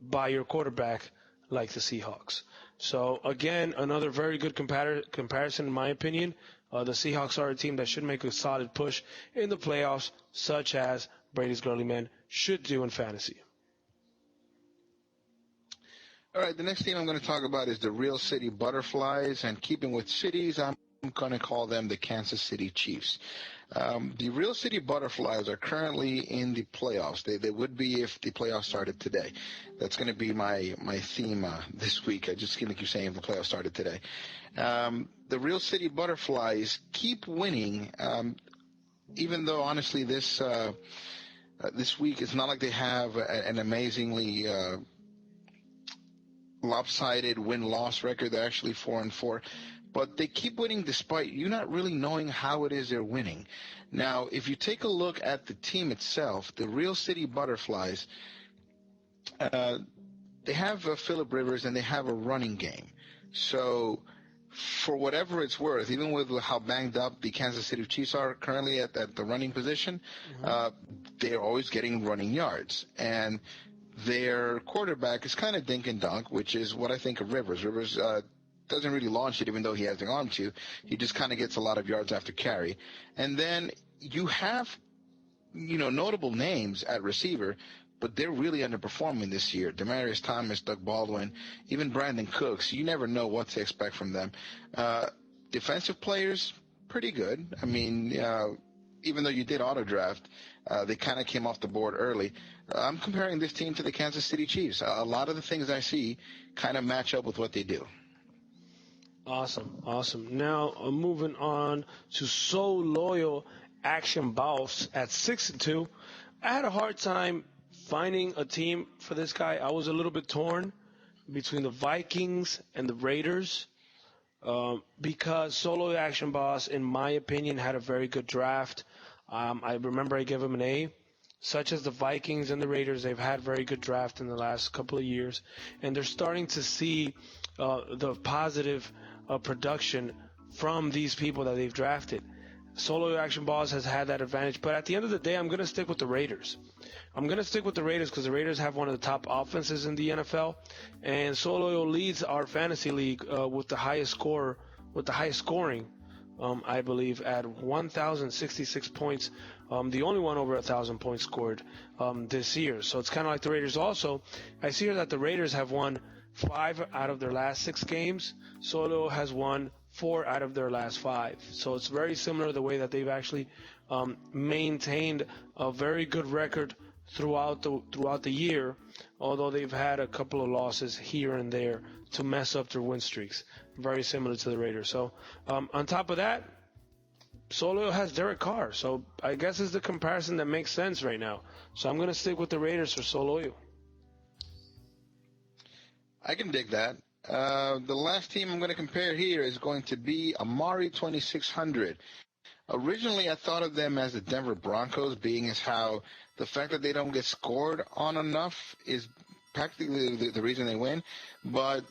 by your quarterback, like the Seahawks. So, again, another very good comparison, in my opinion. The Seahawks are a team that should make a solid push in the playoffs, such as Brady's Girly Men should do in fantasy. All right, the next team I'm going to talk about is the Real City Butterflies, and keeping with cities, I'm going to call them the Kansas City Chiefs. The Real City Butterflies are currently in the playoffs. They would be if the playoffs started today. That's going to be my theme this week. I just going to keep saying if the playoffs started today. The Real City Butterflies keep winning, even though honestly this week it's not like they have an amazingly lopsided win-loss record. They're actually 4-4. But they keep winning despite you not really knowing how it is they're winning. Now, if you take a look at the team itself, the Real City Butterflies, they have Phillip Rivers and they have a running game. So for whatever grup's worth, even with how banged up the Kansas City Chiefs are currently at the running position, they're always getting running yards. And their quarterback is kind of dink and dunk, which is what I think of Rivers. Rivers doesn't really launch it, even though he has the arm to. He just kind of gets a lot of yards after carry. And then you have, notable names at receiver, but they're really underperforming this year. Demaryius Thomas, Doug Baldwin, even Brandon Cooks. You never know what to expect from them. Defensive players, pretty good. I mean, even though you did auto draft, they kind of came off the board early. I'm comparing this team to the Kansas City Chiefs. A lot of the things I see kind of match up with what they do. Awesome. Now, moving on to So Loyal Action Boss at 6-2. I had a hard time finding a team for this guy. I was a little bit torn between the Vikings and the Raiders because So Loyal Action Boss, in my opinion, had a very good draft. I remember I gave him an A. Such as the Vikings and the Raiders, they've had very good draft in the last couple of years, and they're starting to see the positive production from these people that they've drafted. So Loyal Action Boss has had that advantage, but at the end of the day, I'm going to stick with the Raiders. I'm going to stick with the Raiders because the Raiders have one of the top offenses in the NFL, and So Loyal leads our fantasy league with the highest scoring. I believe, at 1,066 points, the only one over 1,000 points scored this year. So it's kind of like the Raiders also. I see here that the Raiders have won 5 out of their last 6 games. Solo has won 4 out of their last 5. So it's very similar the way that they've actually maintained a very good record throughout the year, although they've had a couple of losses here and there to mess up their win streaks. Very similar to the Raiders. So on top of that, Solo has Derek Carr. So I guess it's the comparison that makes sense right now. So I'm going to stick with the Raiders for Solo. I can dig that. The last team I'm going to compare here is going to be Amari 2600. Originally, I thought of them as the Denver Broncos, being as how the fact that they don't get scored on enough is practically the reason they win. But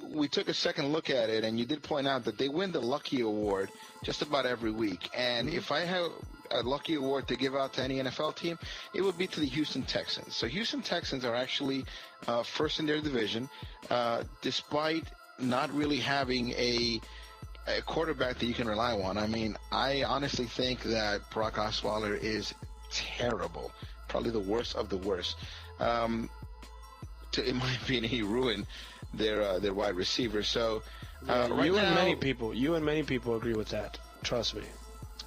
we took a second look at it, and you did point out that they win the Lucky Award just about every week. And if I have a Lucky Award to give out to any NFL team, it would be to the Houston Texans. So Houston Texans are actually first in their division, despite not really having a quarterback that you can rely on. I mean, I honestly think that Brock Osweiler is terrible, probably the worst of the worst. In my opinion, he ruined their wide receiver. So you and many people agree with that. Trust me.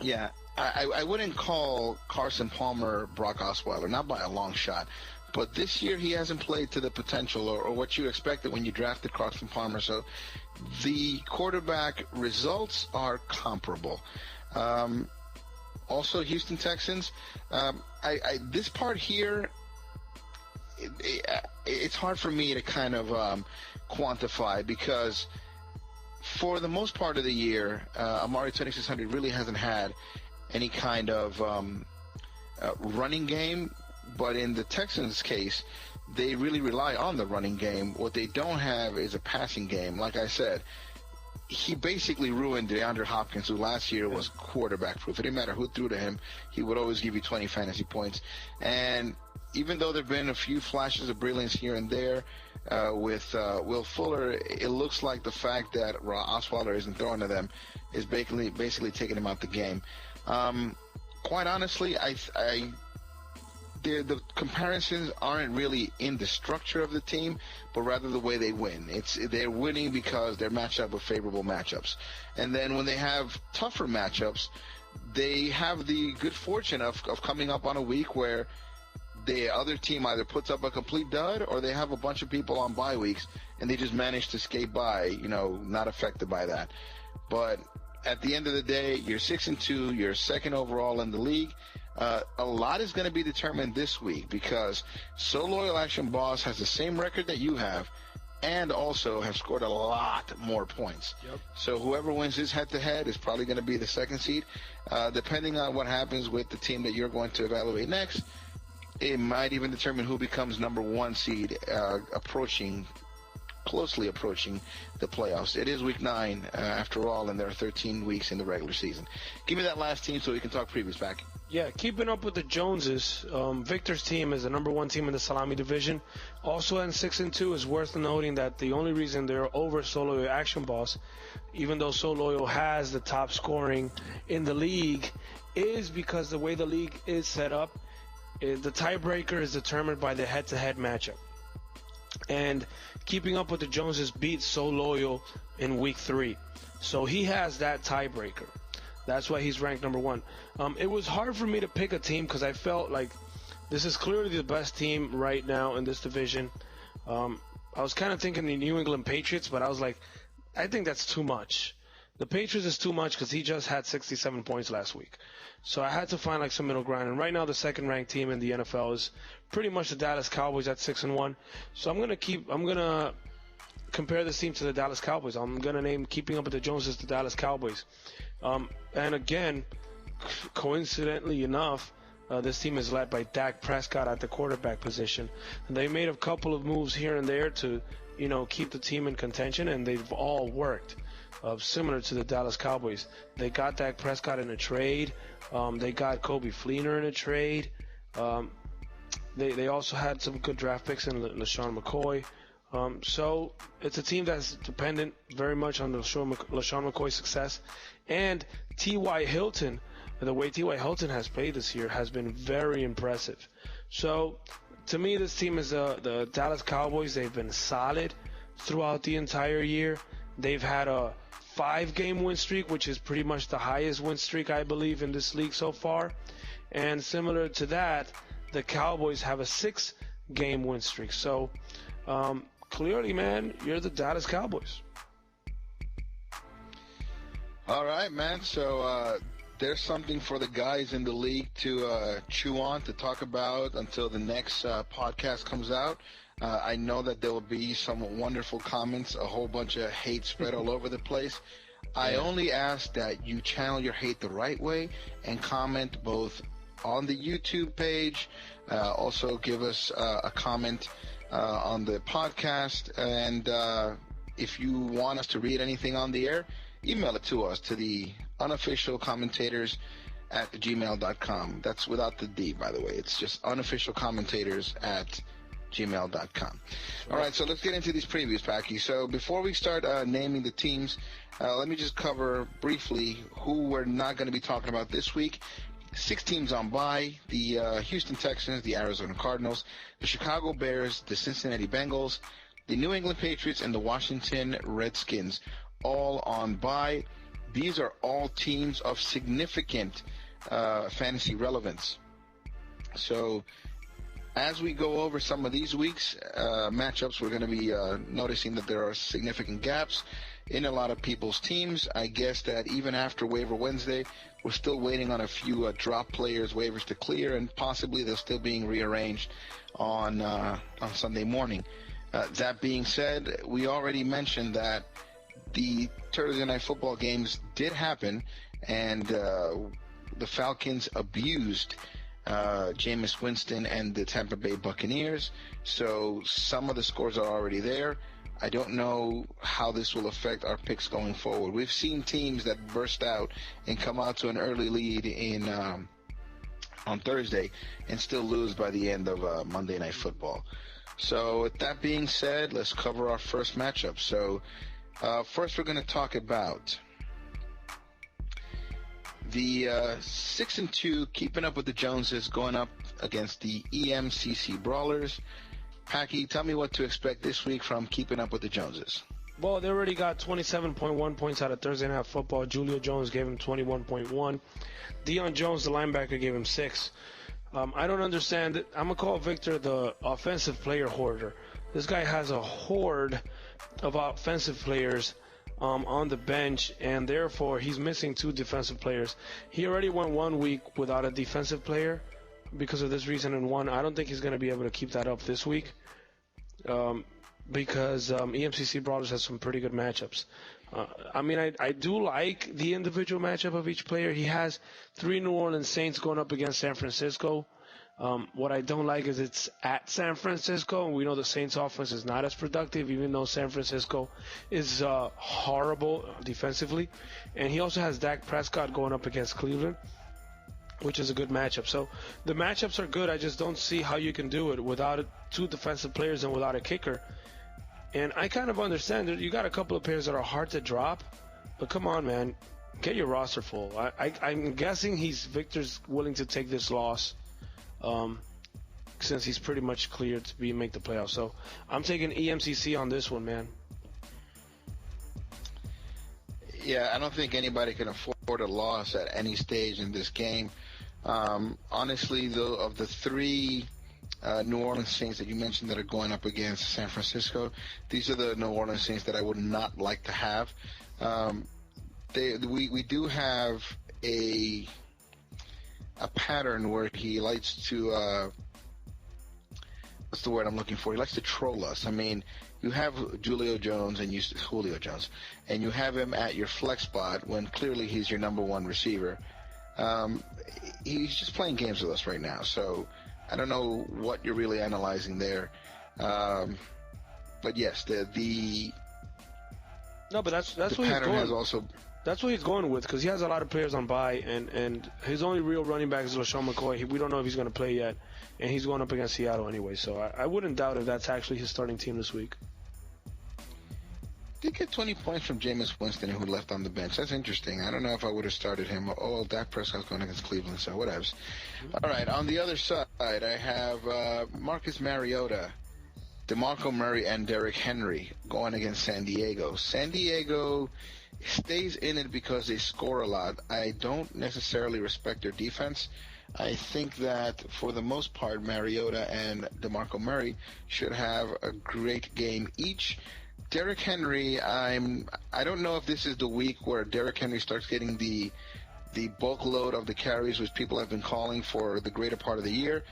Yeah, I wouldn't call Carson Palmer Brock Osweiler, not by a long shot. But this year he hasn't played to the potential or what you expected when you drafted Carson Palmer. So the quarterback results are comparable. Also, Houston Texans, this part here, it's hard for me to kind of quantify because for the most part of the year, Amari 2600 really hasn't had any kind of running game. But in the Texans' case, they really rely on the running game. What they don't have is a passing game. Like I said, he basically ruined DeAndre Hopkins, who last year was quarterback-proof. It didn't matter who threw to him. He would always give you 20 fantasy points. And even though there have been a few flashes of brilliance here and there with Will Fuller, it looks like the fact that Osweiler isn't throwing to them is basically taking him out the game. Quite honestly, the comparisons aren't really in the structure of the team, but rather the way they win. They're winning because they're matched up with favorable matchups. And then when they have tougher matchups, they have the good fortune of coming up on a week where the other team either puts up a complete dud or they have a bunch of people on bye weeks and they just manage to skate by, not affected by that. But at the end of the day, you're 6-2, you're second overall in the league. A lot is going to be determined this week because So Loyal Action Boss has the same record that you have and also have scored a lot more points. Yep. So whoever wins his head-to-head is probably going to be the second seed. Depending on what happens with the team that you're going to evaluate next, it might even determine who becomes number 1 seed closely approaching the playoffs. It is week 9 after all, and there are 13 weeks in the regular season. Give me that last team so we can talk previews back. Yeah, keeping up with the Joneses, Victor's team is the number 1 team in the Salami division. Also at 6-2, is worth noting that the only reason they're over So Loyal Action Boss, even though So Loyal has the top scoring in the league, is because the way the league is set up, the tiebreaker is determined by the head-to-head matchup. And keeping up with the Joneses beat So Loyal in week 3. So he has that tiebreaker. That's why he's ranked number 1. It was hard for me to pick a team because I felt like this is clearly the best team right now in this division. I was kind of thinking the New England Patriots, but I was like, I think that's too much. The Patriots is too much because he just had 67 points last week. So I had to find like some middle ground. And right now the second-ranked team in the NFL is pretty much the Dallas Cowboys at 6-1. So I'm gonna compare this team to the Dallas Cowboys. I'm gonna name Keeping Up with the Joneses the Dallas Cowboys. And again, coincidentally enough, this team is led by Dak Prescott at the quarterback position. And they made a couple of moves here and there to, keep the team in contention, and they've all worked. Similar to the Dallas Cowboys. They got Dak Prescott in a trade. They got Coby Fleener in a trade. They also had some good draft picks in LaShawn McCoy. So it's a team that's dependent very much on LaShawn McCoy's success. And T.Y. Hilton, the way T.Y. Hilton has played this year has been very impressive. So to me, this team is the Dallas Cowboys. They've been solid throughout the entire year. They've had a 5-game win streak, which is pretty much the highest win streak, I believe, in this league so far. And similar to that, the Cowboys have a 6-game win streak. So clearly, man, you're the Dallas Cowboys. All right, man. So there's something for the guys in the league to chew on, to talk about until the next podcast comes out. I know that there will be some wonderful comments, a whole bunch of hate spread all over the place. I only ask that you channel your hate the right way and comment both on the YouTube page. Also give us a comment on the podcast. And if you want us to read anything on the air, email it to us to the Unofficial Commentators at gmail.com. That's without the D, by the way. It's just Unofficial Commentators at gmail.com. All right, so let's get into these previews, Paki. So before we start naming the teams, let me just cover briefly who we're not going to be talking about this week. 6 teams on bye: the Houston Texans, the Arizona Cardinals, the Chicago Bears, the Cincinnati Bengals, the New England Patriots, and the Washington Redskins, all on bye. These are all teams of significant fantasy relevance. So as we go over some of these weeks' matchups, we're going to be noticing that there are significant gaps in a lot of people's teams. I guess that even after Waiver Wednesday, we're still waiting on a few drop players' waivers to clear, and possibly they're still being rearranged on Sunday morning. That being said, we already mentioned that the Thursday Night Football games did happen, and the Falcons abused Jameis Winston and the Tampa Bay Buccaneers. So some of the scores are already there. I don't know how this will affect our picks going forward. We've seen teams that burst out and come out to an early lead on Thursday and still lose by the end of Monday Night Football. So with that being said, let's cover our first matchup. So first we're going to talk about the 6-2 Keeping Up with the Joneses going up against the EMCC Brawlers. Paki, tell me what to expect this week from Keeping Up with the Joneses. Well, they already got 27.1 points out of Thursday Night Football. Julio Jones gave him 21.1. Deion Jones, the linebacker, gave him 6. I don't understand it. I'm going to call Victor the offensive player hoarder. This guy has a horde of offensive players on the bench, and therefore he's missing 2 defensive players. He already went 1 week without a defensive player because of this reason, and I don't think he's going to be able to keep that up this week because EMCC Brawlers has some pretty good matchups. I do like the individual matchup of each player. He has 3 New Orleans Saints going up against San Francisco. What I don't like is it's at San Francisco, and we know the Saints offense is not as productive, even though San Francisco is horrible defensively. And he also has Dak Prescott going up against Cleveland, which is a good matchup. So the matchups are good. I just don't see how you can do it without 2 defensive players and without a kicker. And I kind of understand that you got a couple of players that are hard to drop, but come on, man, get your roster full. I'm guessing Victor's willing to take this loss. Since he's pretty much cleared to make the playoffs. So I'm taking EMCC on this one, man. Yeah, I don't think anybody can afford a loss at any stage in this game. Honestly, though, of the three New Orleans Saints that you mentioned that are going up against San Francisco, these are the New Orleans Saints that I would not like to have. We do have a pattern where he likes to what's the word I'm looking for? He likes to troll us. I mean, you have Julio Jones and Julio Jones, and you have him at your flex spot when clearly he's your number one receiver. He's just playing games with us right now, so I don't know what you're really analyzing there. But yes, no, but that's what pattern he's going. has also. That's what he's going with, because he has a lot of players on bye, and his only real running back is LaShawn McCoy. We don't know if he's going to play yet, and he's going up against Seattle anyway. So I wouldn't doubt if that's actually his starting team this week. Did get 20 points from Jameis Winston, who left on the bench. That's interesting. I don't know if I would have started him. Oh, Dak Prescott's going against Cleveland, so whatevs. All right, on the other side, I have Marcus Mariota, DeMarco Murray, and Derrick Henry going against San Diego. San Diego stays in it because they score a lot. I don't necessarily respect their defense. I think that for the most part, Mariota and DeMarco Murray should have a great game each. Derrick Henry, I don't know if this is the week where Derrick Henry starts getting the bulk load of the carries, which people have been calling for the greater part of the year.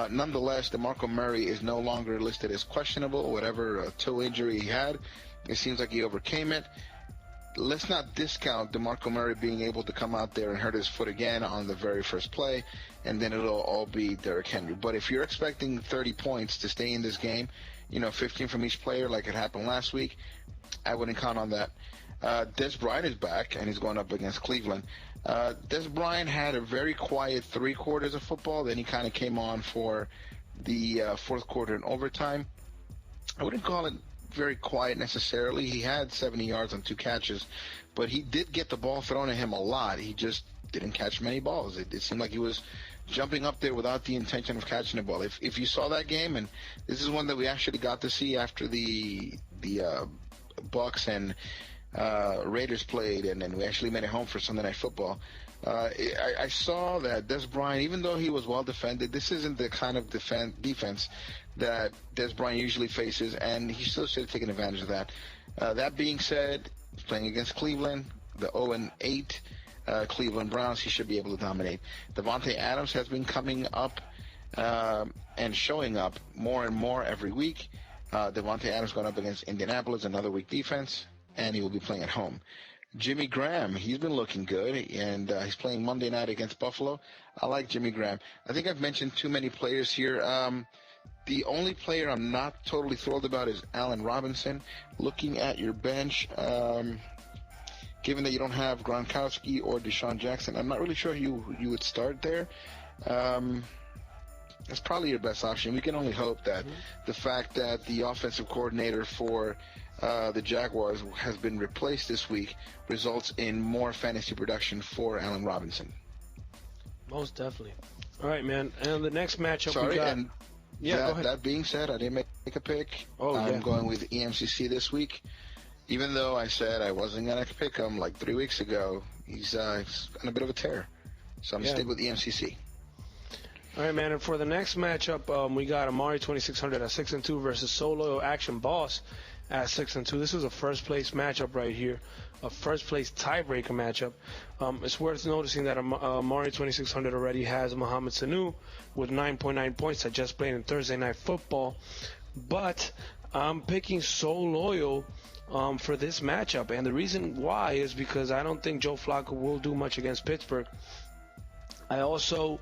Nonetheless, DeMarco Murray is no longer listed as questionable. Whatever toe injury he had, it seems like he overcame it. Let's not discount DeMarco Murray being able to come out there and hurt his foot again on the very first play, and then it'll all be Derrick Henry. But if you're expecting 30 points to stay in this game, 15 from each player like it happened last week, I wouldn't count on that. Des Bryant is back, and he's going up against Cleveland. Des Bryant had a very quiet 3 quarters of football. Then he kind of came on for the fourth quarter and overtime. I wouldn't call it very quiet necessarily. He had 70 yards on 2 catches, but he did get the ball thrown at him a lot. He just didn't catch many balls. It seemed like he was jumping up there without the intention of catching the ball. If you saw that game, and this is one that we actually got to see after the Bucks and Raiders played, and then we actually made it home for Sunday Night Football. I saw that Des Bryant, even though he was well defended, this isn't the kind of defense that Des Bryant usually faces, and he still should have taken advantage of that. That being said, he's playing against Cleveland, the 0-8 Cleveland Browns. He should be able to dominate. Devontae Adams has been coming up and showing up more and more every week. Devontae Adams going up against Indianapolis, another weak defense, and he will be playing at home. Jimmy Graham, he's been looking good, and he's playing Monday night against Buffalo. I like Jimmy Graham. I think I've mentioned too many players here. The only player I'm not totally thrilled about is Allen Robinson. Looking at your bench, given that you don't have Gronkowski or Deshaun Jackson, I'm not really sure who you would start there. That's probably your best option. We can only hope that the fact that the offensive coordinator for the Jaguars has been replaced this week results in more fantasy production for Allen Robinson. Most definitely. All right, man. And the next matchup Sorry, we got. and Yeah, go ahead. that being said, I didn't make a pick. I'm going with EMCC this week. Even though I said I wasn't going to pick him like 3 weeks ago, he's on a bit of a tear. So I'm sticking with EMCC. All right, man. And for the next matchup, we got Amari 2600 at 6-2 versus Solo Action Boss at 6-2. This is a first-place matchup right here, a first-place tiebreaker matchup. It's worth noticing that Amari 2600 already has Mohamed Sanu with 9.9 points that just played in Thursday Night Football. But I'm picking So Loyal for this matchup, and the reason why is because I don't think Joe Flacco will do much against Pittsburgh. I also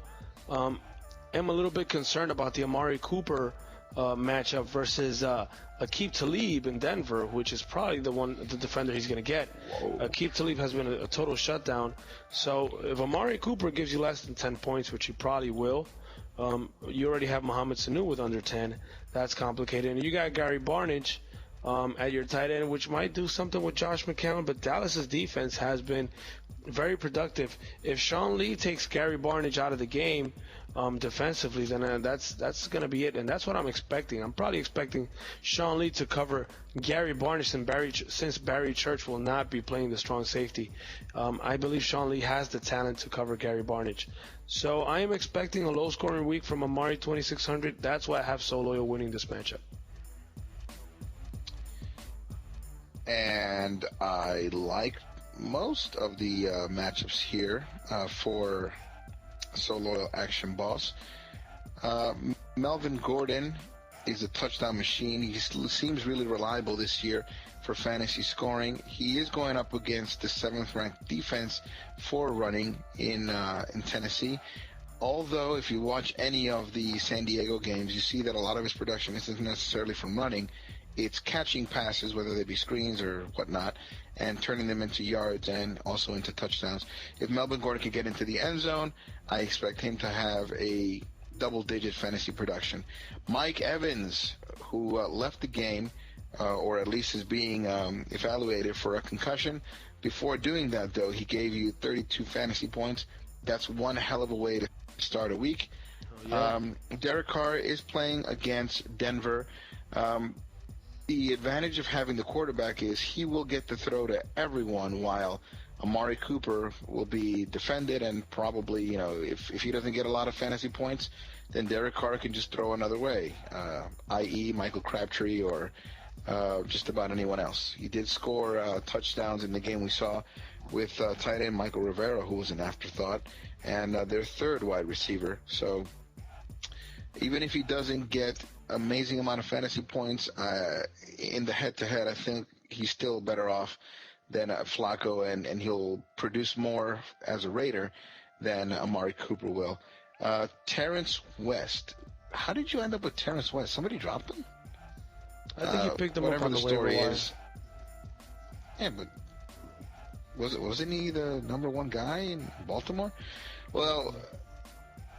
am a little bit concerned about the Amari Cooper matchup versus Aqib Talib in Denver, which is probably the defender he's going to get. Aqib Talib has been a total shutdown. So if Amari Cooper gives you less than 10 points, which he probably will, you already have Mohamed Sanu with under 10. That's complicated. And you got Gary Barnidge at your tight end, which might do something with Josh McCown. But Dallas's defense has been very productive. If Sean Lee takes Gary Barnidge out of the game defensively, then that's going to be it, and that's what I'm expecting. I'm probably expecting Sean Lee to cover Gary Barnidge since Barry Church will not be playing the strong safety. I believe Sean Lee has the talent to cover Gary Barnidge. So I am expecting a low-scoring week from Amari 2600. That's why I have Soloyo winning this matchup. And I like most of the matchups here for Soloyo Action Boss. Melvin Gordon is a touchdown machine. He seems really reliable this year for fantasy scoring. He is going up against the 7th-ranked defense for running in Tennessee. Although, if you watch any of the San Diego games, you see that a lot of his production isn't necessarily from running. It's catching passes, whether they be screens or whatnot, and turning them into yards and also into touchdowns. If Melvin Gordon can get into the end zone, I expect him to have a double-digit fantasy production. Mike Evans, who left the game, or at least is being evaluated for a concussion. Before doing that, though, he gave you 32 fantasy points. That's one hell of a way to start a week. Oh, yeah. Derek Carr is playing against Denver. The advantage of having the quarterback is he will get to throw to everyone, while Amari Cooper will be defended, and probably, if he doesn't get a lot of fantasy points, then Derek Carr can just throw another way, i.e. Michael Crabtree or just about anyone else. He did score touchdowns in the game we saw with tight end Michael Rivera, who was an afterthought, and their third wide receiver. So even if he doesn't get amazing amount of fantasy points in the head-to-head, I think he's still better off than Flacco, and he'll produce more as a Raider than Amari Cooper will. Terrence West. How did you end up with Terrence West? Somebody dropped him? I think you picked him up on the waiver wire. Yeah, but wasn't he the number one guy in Baltimore? Well,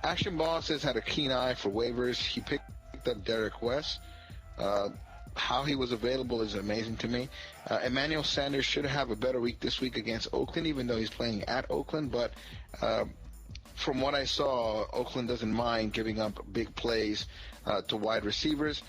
Action Boss has had a keen eye for waivers. He picked up Derek West. How he was available is amazing to me. Emmanuel Sanders should have a better week this week against Oakland, even though he's playing at Oakland. But from what I saw, Oakland doesn't mind giving up big plays to wide receivers,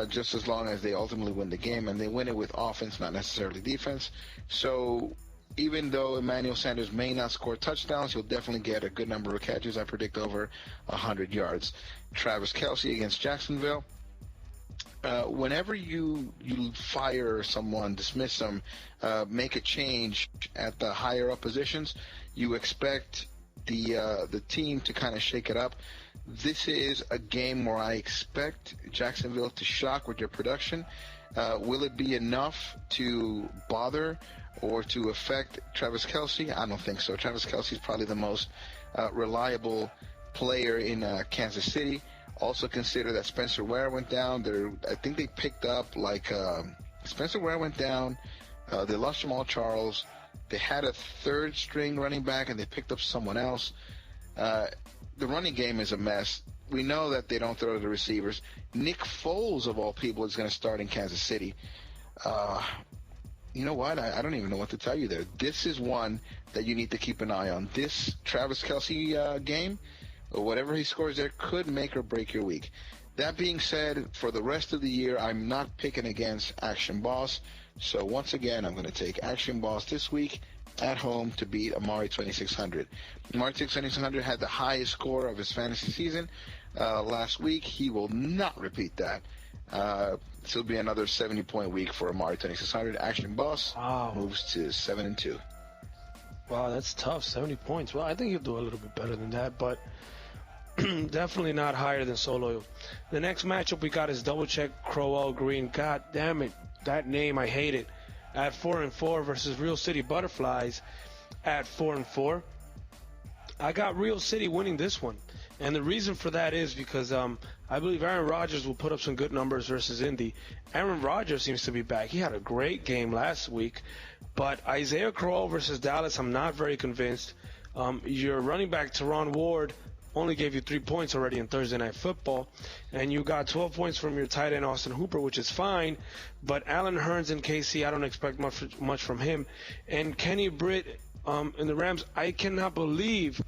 just as long as they ultimately win the game. And they win it with offense, not necessarily defense. So even though Emmanuel Sanders may not score touchdowns, he'll definitely get a good number of catches. I predict over 100 yards. Travis Kelce against Jacksonville. Whenever you fire someone, dismiss them, make a change at the higher up positions, you expect the team to kind of shake it up. This is a game where I expect Jacksonville to shock with their production. Will it be enough to bother or to affect Travis Kelce? I don't think so. Travis Kelce is probably the most reliable player in Kansas City. Also consider that Spencer Ware went down. I think they picked up Spencer Ware went down. They lost Jamal Charles. They had a third-string running back, and they picked up someone else. The running game is a mess. We know that they don't throw to the receivers. Nick Foles, of all people, is going to start in Kansas City. You know what? I don't even know what to tell you there. This is one that you need to keep an eye on. This Travis Kelce game, or whatever he scores there, could make or break your week. That being said, for the rest of the year, I'm not picking against Action Boss. So once again, I'm going to take Action Boss this week at home to beat Amari 2600. Amari 2600 had the highest score of his fantasy season last week. He will not repeat that. This will be another 70-point week for Amari 2600. Action Boss moves to 7-2. Wow, that's tough. 70 points. Well, I think he'll do a little bit better than that, but definitely not higher than Soloyo. The next matchup we got is Double Check Crowell Green. God damn it, that name, I hate it. At 4-4 versus Real City Butterflies at 4-4. I got Real City winning this one, and the reason for that is because I believe Aaron Rodgers will put up some good numbers versus Indy. Aaron Rodgers seems to be back. He had a great game last week, but Isaiah Crowell versus Dallas, I'm not very convinced. Your running back, Teron Ward, only gave you 3 points already in Thursday Night Football, and you got 12 points from your tight end Austin Hooper, which is fine. But Allen Hurns and KC, I don't expect much from him. And Kenny Britt in the Rams, I cannot believe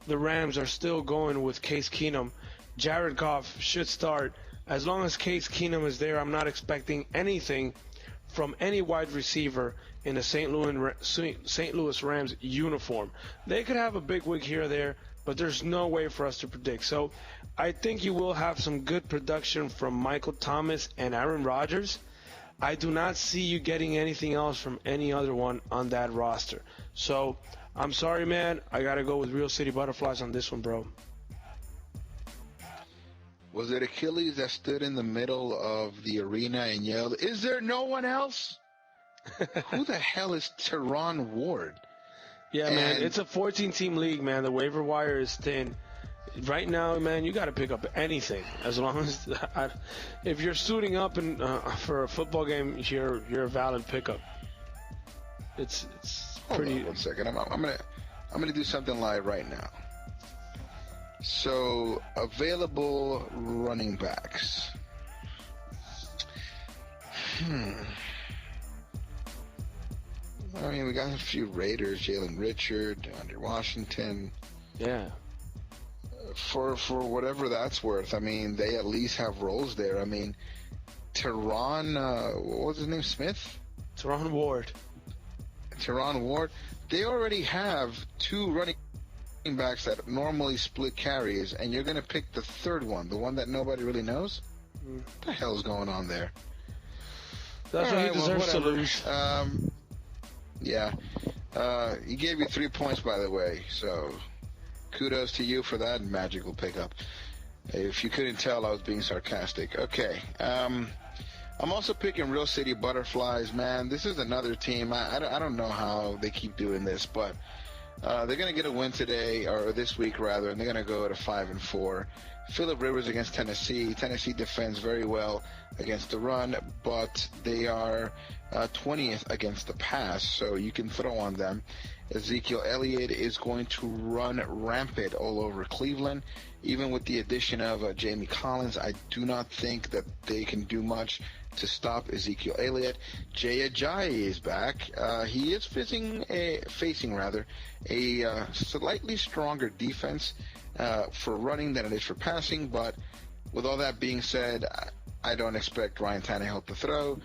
the Rams are still going with Case Keenum. Jared Goff should start. As long as Case Keenum is there, I'm not expecting anything from any wide receiver in a St. Louis Rams uniform. They could have a big week here or there, but there's no way for us to predict. So I think you will have some good production from Michael Thomas and Aaron Rodgers. I do not see you getting anything else from any other one on that roster. So I'm sorry, man. I got to go with Real City Butterflies on this one, bro. Was it Achilles that stood in the middle of the arena and yelled, "Is there no one else?" Who the hell is Teron Ward? Yeah, man, it's a 14-team league, man. The waiver wire is thin. Right now, man, you got to pick up anything. As long as if you're suiting up for a football game, you're a valid pickup. It's pretty. Hold on 1 second. I'm gonna do something live right now. So available running backs. I mean, we got a few Raiders, Jalen Richard, DeAndre Washington. Yeah. For whatever that's worth, I mean, they at least have roles there. I mean, Teron, what was his name, Smith? Teron Ward. Teron Ward. They already have 2 running backs that normally split carries, and you're going to pick the third one, the one that nobody really knows? What the hell's going on there? That's why he deserves to lose. Yeah. He gave you 3 points, by the way, so kudos to you for that magical pickup. If you couldn't tell, I was being sarcastic. Okay. I'm also picking Real City Butterflies, man. This is another team. I don't know how they keep doing this, but they're going to get a win today, or this week, rather, and they're going to go to 5-4. Phillip Rivers against Tennessee. Tennessee defends very well against the run, but they are 20th against the pass, so you can throw on them. Ezekiel Elliott is going to run rampant all over Cleveland. Even with the addition of Jamie Collins, I do not think that they can do much to stop Ezekiel Elliott. Jay Ajayi is back. He is facing a slightly stronger defense for running than it is for passing, but with all that being said, I don't expect Ryan Tannehill to throw.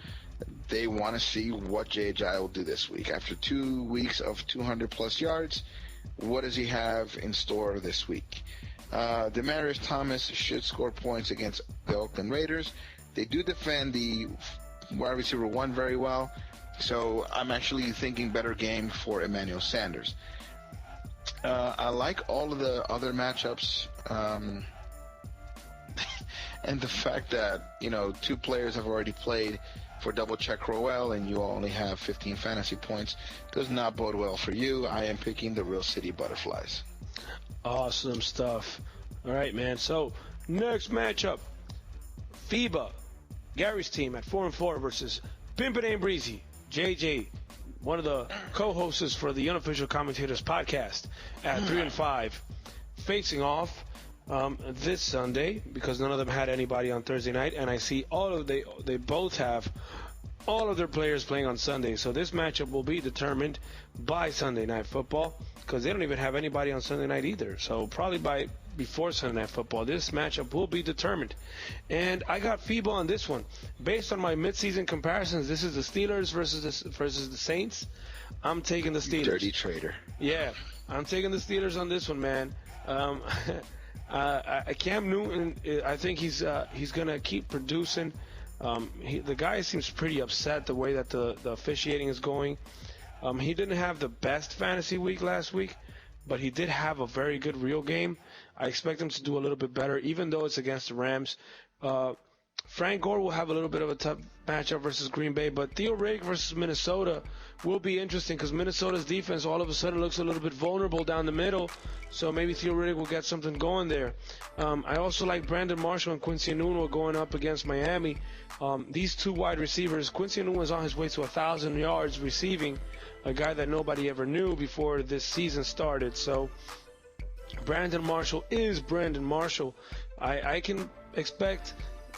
They want to see what Jay Ajayi will do this week. After 2 weeks of 200-plus yards, what does he have in store this week? Demaryius Thomas should score points against the Oakland Raiders. They do defend the wide receiver 1 very well, so I'm actually thinking better game for Emmanuel Sanders. I like all of the other matchups, and the fact that, 2 players have already played for double check Roel and you only have 15 fantasy points does not bode well for you. I am picking the Real City Butterflies. Awesome stuff. All right, man. So next matchup, FIBA, Gary's team at 4-4 versus Pimpin' Ain't Breezy, JJ, one of the co-hosts for the Unofficial Commentators podcast at 3-5, facing off this Sunday, because none of them had anybody on Thursday night, and I see they both have all of their players playing on Sunday. So this matchup will be determined by Sunday Night Football, because they don't even have anybody on Sunday night either. So probably before Sunday Night Football, this matchup will be determined. And I got FIBA on this one. Based on my midseason comparisons, this is the Steelers versus the Saints. I'm taking the Steelers. Dirty traitor. Yeah, I'm taking the Steelers on this one, man. Cam Newton, I think he's going to keep producing. The guy seems pretty upset the way that the officiating is going. He didn't have the best fantasy week last week, but he did have a very good real game. I expect him to do a little bit better, even though it's against the Rams. Frank Gore will have a little bit of a tough matchup versus Green Bay, but Theo Riddick versus Minnesota will be interesting, because Minnesota's defense all of a sudden looks a little bit vulnerable down the middle, so maybe Theo Riddick will get something going there. I also like Brandon Marshall and Quincy Enunwa going up against Miami. These 2 wide receivers, Quincy Enunwa is on his way to 1,000 yards receiving, a guy that nobody ever knew before this season started. So Brandon Marshall is Brandon Marshall. I can expect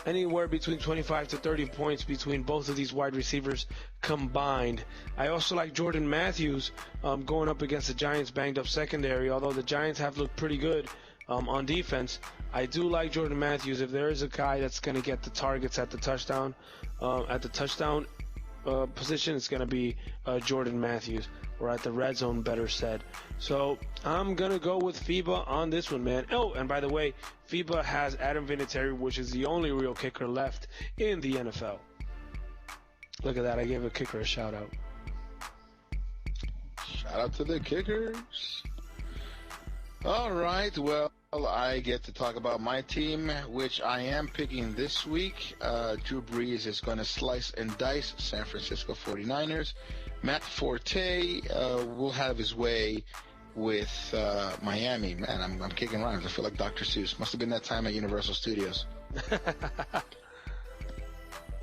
anywhere between 25 to 30 points between both of these wide receivers combined. I also like Jordan Matthews going up against the Giants' banged-up secondary. Although the Giants have looked pretty good on defense, I do like Jordan Matthews. If there is a guy that's going to get the targets at the touchdown position, it's going to be Jordan Matthews, or at the red zone, better said. So I'm going to go with FIBA on this one, man. Oh, and by the way, FIBA has Adam Vinatieri, which is the only real kicker left in the NFL. Look at that. I gave a kicker a shout-out. Shout out to the kickers. All right, well, I get to talk about my team, which I am picking this week. Drew Brees is going to slice and dice San Francisco 49ers. Matt Forte will have his way with Miami. Man, I'm kicking rhymes. I feel like Dr. Seuss. Must have been that time at Universal Studios.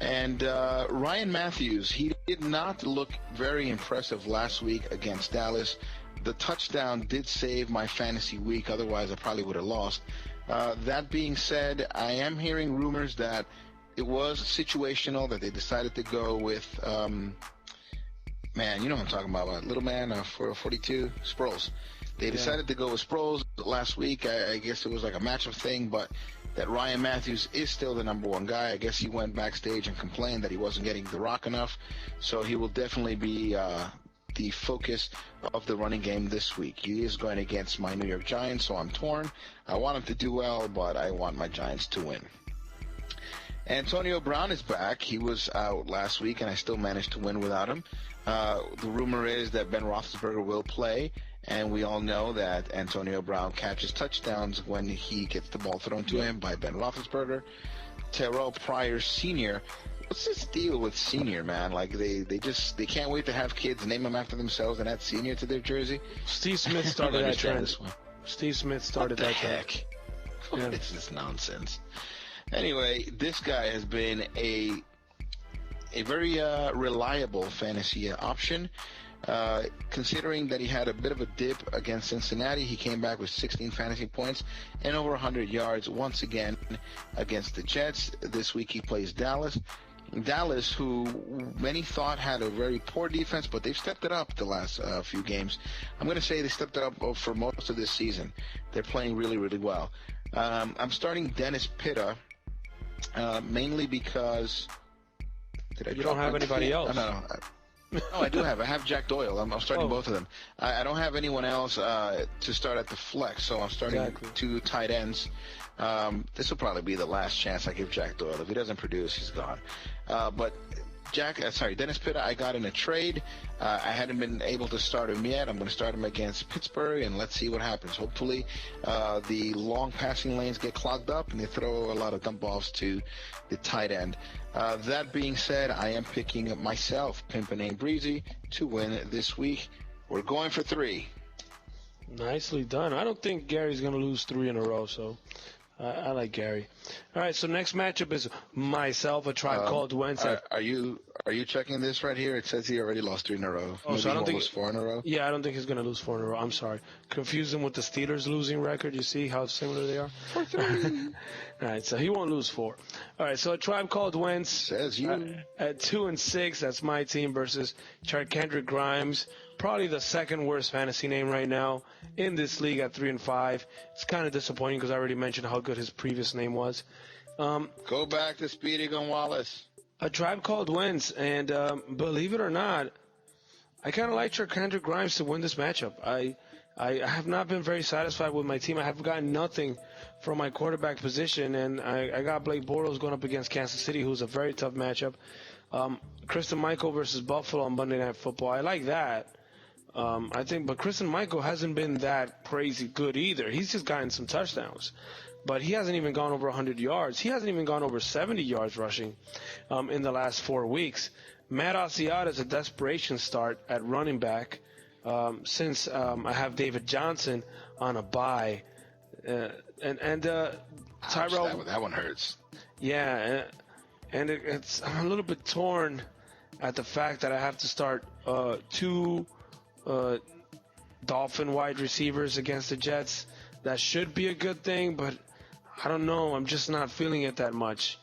And Ryan Matthews, he did not look very impressive last week against Dallas. The touchdown did save my fantasy week. Otherwise, I probably would have lost. That being said, I am hearing rumors that it was situational, that they decided to go with, man, you know what I'm talking about, little man for 42, Sproles. They decided to go with Sproles last week. I guess it was like a matchup thing, but that Ryan Matthews is still the number one guy. I guess he went backstage and complained that he wasn't getting the rock enough. So he will definitely be the focus of the running game this week. He is going against my New York Giants, so I'm torn. I want him to do well, but I want my Giants to win. Antonio Brown is back. He was out last week, and I still managed to win without him. The rumor is that Ben Roethlisberger will play, and we all know that Antonio Brown catches touchdowns when he gets the ball thrown to him by Ben Roethlisberger. Terrell Pryor Sr., what's this deal with Senior, man? Like, they can't wait to have kids name them after themselves and add Senior to their jersey. Steve Smith started that trend. Steve Smith started that trend. What the heck? What is this nonsense? Anyway, this guy has been a very reliable fantasy option. Considering that he had a bit of a dip against Cincinnati, he came back with 16 fantasy points and over 100 yards once again against the Jets. This week he plays Dallas. Dallas, who many thought had a very poor defense, but they've stepped it up the last few games. I'm going to say they stepped it up for most of this season. They're playing really, really well. I'm starting Dennis Pitta, mainly because... You don't have anybody else? No. I do have. I have Jack Doyle. I'm starting both of them. I don't have anyone else to start at the flex, so I'm starting two tight ends. This will probably be the last chance I give Jack Doyle. If he doesn't produce, he's gone. But Dennis Pitta, I got in a trade. I hadn't been able to start him yet. I'm going to start him against Pittsburgh, and let's see what happens. Hopefully, the long passing lanes get clogged up, and they throw a lot of dump balls to the tight end. That being said, I am picking myself, Pimpin' Breezy, to win this week. We're going for 3. Nicely done. I don't think Gary's going to lose 3 in a row, so I like Gary. All right, so next matchup is myself, a Tribe Called Wentz. Are you checking this right here? It says he already lost 3 in a row. Oh, so I don't think lose 4 in a row. Yeah, I don't think he's going to lose 4 in a row. I'm sorry. Confuse him with the Steelers losing record. You see how similar they are? 4-3. All right, so he won't lose 4. All right, so a Tribe Called Wentz says you at 2-6. That's my team versus Kendrick Grimes. Probably the second worst fantasy name right now in this league at 3-5. It's kind of disappointing because I already mentioned how good his previous name was. Go back to Speedy Gonzalez. A Tribe Called Wentz, and believe it or not, I kind of like Kendrick Grimes to win this matchup. I have not been very satisfied with my team. I have gotten nothing from my quarterback position, and I got Blake Bortles going up against Kansas City, who's a very tough matchup. Christian Michael versus Buffalo on Monday Night Football. I like that. But Christian Michael hasn't been that crazy good either. He's just gotten some touchdowns, but he hasn't even gone over 100 yards. He hasn't even gone over 70 yards rushing in the last 4 weeks. Matt Asiata is a desperation start at running back since I have David Johnson on a bye. Tyrell, that one hurts. Yeah, I'm a little bit torn at the fact that I have to start 2 Dolphin wide receivers against the Jets. that should be a good thing, but I don't know. I'm just not feeling it that much.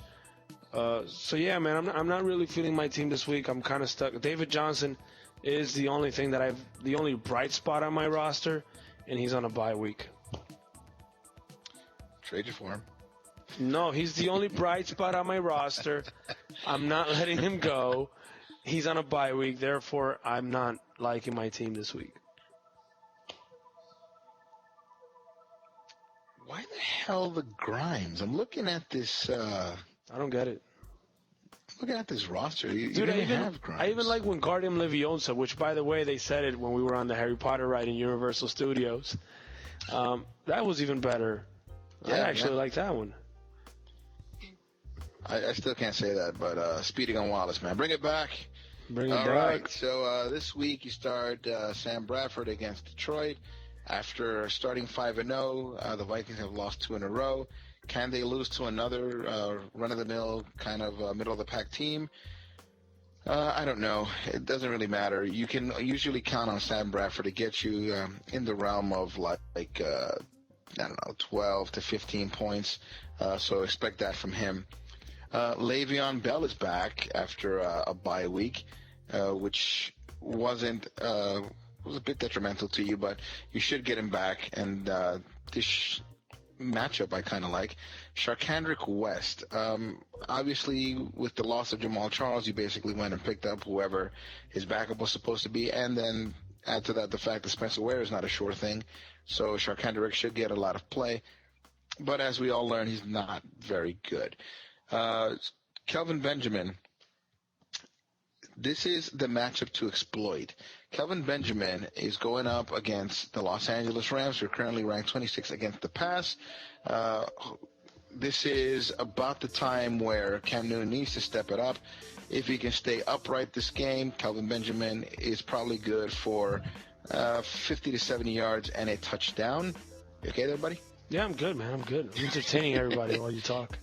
So yeah, man, I'm not really feeling my team this week. I'm kind of stuck. David Johnson is the only thing the only bright spot on my roster, and he's on a bye week. Trade you for him. No, he's the only bright spot on my roster. I'm not letting him go. He's on a bye week, therefore I'm not liking my team this week. Why the hell the Grimes? I'm looking at this. I don't get it. Looking at this roster, you Dude, didn't have Grimes. I even like Wingardium Leviosa, which, by the way, they said it when we were on the Harry Potter ride in Universal Studios. That was even better. Yeah, I actually like that one. I still can't say that, but Speedy Gonzalez, man. Bring it back. Bring it back. All right, so this week you start Sam Bradford against Detroit. After starting 5-0, the Vikings have lost 2 in a row. Can they lose to another run-of-the-mill kind of middle-of-the-pack team? I don't know. It doesn't really matter. You can usually count on Sam Bradford to get you in the realm of like I don't know, 12 to 15 points. So expect that from him. Le'Veon Bell is back after a bye week, which was a bit detrimental to you, but you should get him back. And this matchup I kind of like. Sharkhandrick West. Obviously, with the loss of Jamal Charles, you basically went and picked up whoever his backup was supposed to be, and then add to that the fact that Spencer Ware is not a sure thing. So Sharkhandrick should get a lot of play. But as we all learn, he's not very good. Kelvin Benjamin. This is the matchup to exploit. Kelvin Benjamin is going up against the Los Angeles Rams, who are currently ranked 26th against the pass. This is about the time where Cam Newton needs to step it up. If he can stay upright this game, Kelvin Benjamin is probably good for 50 to 70 yards and a touchdown. You okay there, buddy? Yeah, I'm good, man. I'm good. I'm entertaining everybody while you talk.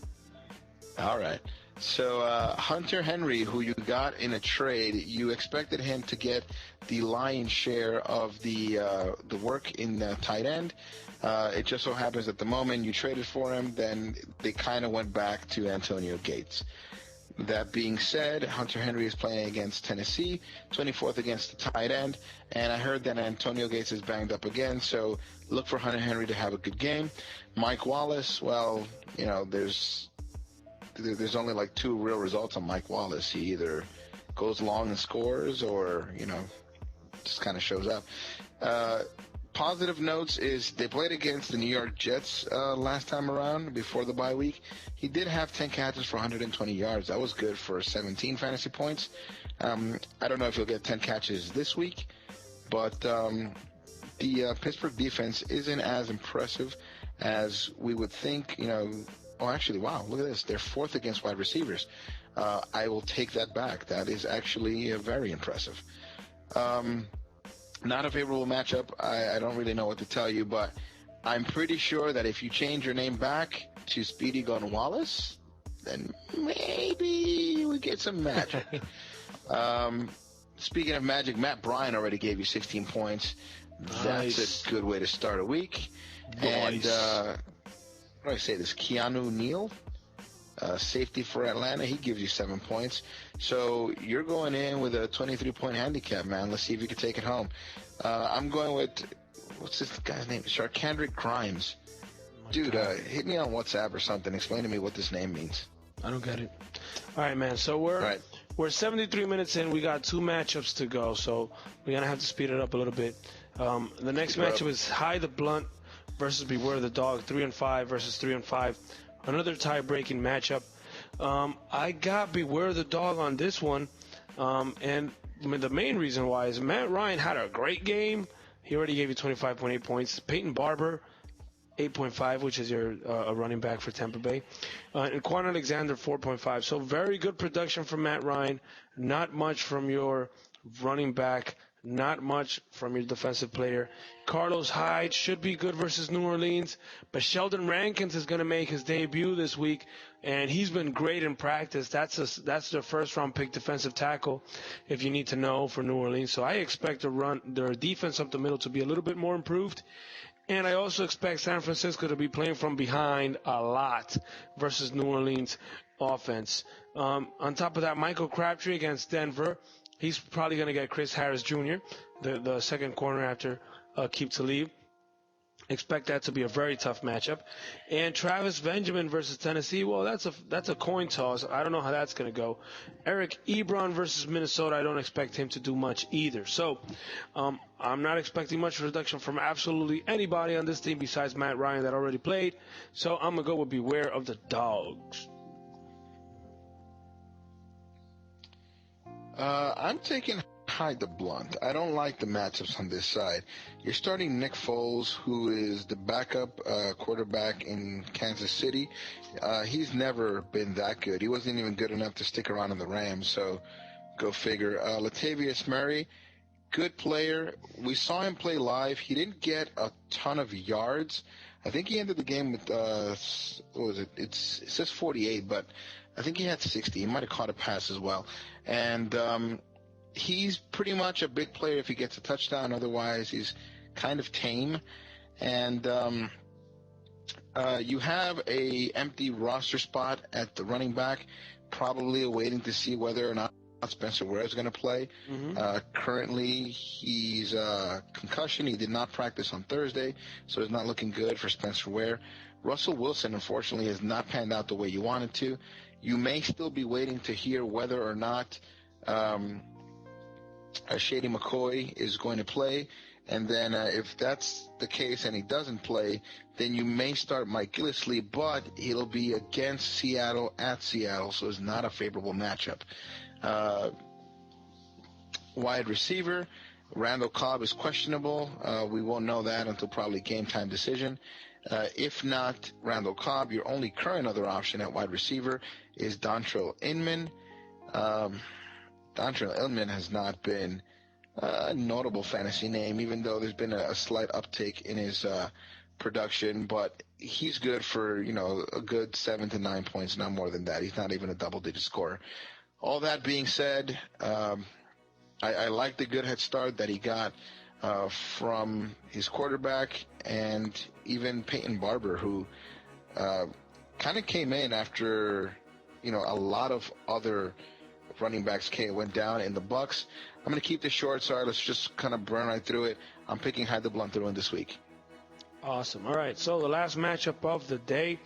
All right. So Hunter Henry, who you got in a trade, you expected him to get the lion's share of the work in the tight end. It just so happens at the moment you traded for him, then they kind of went back to Antonio Gates. That being said, Hunter Henry is playing against Tennessee, 24th against the tight end, and I heard that Antonio Gates is banged up again, so look for Hunter Henry to have a good game. Mike Wallace, well, you know, there's only like 2 real results on Mike Wallace. He either goes long and scores or, you know, just kind of shows up. Positive notes is they played against the New York Jets last time around before the bye week. He did have 10 catches for 120 yards. That was good for 17 fantasy points. I don't know if he'll get 10 catches this week, but the Pittsburgh defense isn't as impressive as we would think, you know. Oh, actually, wow, look at this. They're 4th against wide receivers. I will take that back. That is actually very impressive. Not a favorable matchup. I don't really know what to tell you, but I'm pretty sure that if you change your name back to Speedy Gonzalez, then maybe we get some magic. Speaking of magic, Matt Bryan already gave you 16 points. Nice. That's a good way to start a week. Nice. And what do I say? This Keanu Neal, safety for Atlanta, he gives you 7 points. So you're going in with a 23-point handicap, man. Let's see if you can take it home. I'm going with, what's this guy's name? Sharkhandrick Grimes. Dude, hit me on WhatsApp or something. Explain to me what this name means. I don't get it. All right, man. So we're 73 minutes in. We got 2 matchups to go, so we're going to have to speed it up a little bit. The next matchup is High the Blunt versus Beware the Dog, 3-5 versus 3-5. Another tie-breaking matchup. I got Beware the Dog on this one, and the main reason why is Matt Ryan had a great game. He already gave you 25.8 points. Peyton Barber, 8.5, which is your a running back for Tampa Bay. And Quan Alexander, 4.5. So very good production from Matt Ryan. Not much from your running back, not much from your defensive player. Carlos Hyde should be good versus New Orleans, but Sheldon Rankins is going to make his debut this week, and he's been great in practice. That's their first-round pick defensive tackle, if you need to know, for New Orleans. So I expect their defense up the middle to be a little bit more improved. And I also expect San Francisco to be playing from behind a lot versus New Orleans offense. On top of that, Michael Crabtree against Denver. He's probably going to get Chris Harris Jr., the second corner after Keep Talib. Expect that to be a very tough matchup. And Travis Benjamin versus Tennessee, well, that's a coin toss. I don't know how that's going to go. Eric Ebron versus Minnesota, I don't expect him to do much either. So I'm not expecting much production from absolutely anybody on this team besides Matt Ryan that already played. So I'm going to go with beware of the dogs. I'm taking Hide the Blunt. I don't like the matchups on this side. You're starting Nick Foles, who is the backup quarterback in Kansas City. He's never been that good. He wasn't even good enough to stick around in the Rams, so go figure. Latavius Murray, good player. We saw him play live. He didn't get a ton of yards. I think he ended the game with, what was it? It says 48, but I think he had 60. He might have caught a pass as well. And he's pretty much a big player if he gets a touchdown. Otherwise, he's kind of tame. And you have a empty roster spot at the running back, probably waiting to see whether or not Spencer Ware is going to play. Mm-hmm. Currently, he's concussion. He did not practice on Thursday, so it's not looking good for Spencer Ware. Russell Wilson, unfortunately, has not panned out the way you wanted to. You may still be waiting to hear whether or not Shady McCoy is going to play. And then if that's the case and he doesn't play, then you may start Mike Gillislee, but it'll be against Seattle at Seattle, so it's not a favorable matchup. Wide receiver, Randall Cobb is questionable. We won't know that until probably game time decision. If not Randall Cobb, your only current other option at wide receiver is Dontrell Inman. Dontrell Inman has not been a notable fantasy name, even though there's been a slight uptick in his production, but he's good for, a good 7 to 9 points, not more than that. He's not even a double-digit scorer. All that being said, I like the good head start that he got from his quarterback and even Peyton Barber, who kind of came in after, a lot of other running backs went down in the Bucks. I'm going to keep this short. Sorry, let's just kind of burn right through it. I'm picking Hide the Blunt to win this week. Awesome. All right, so the last matchup of the day,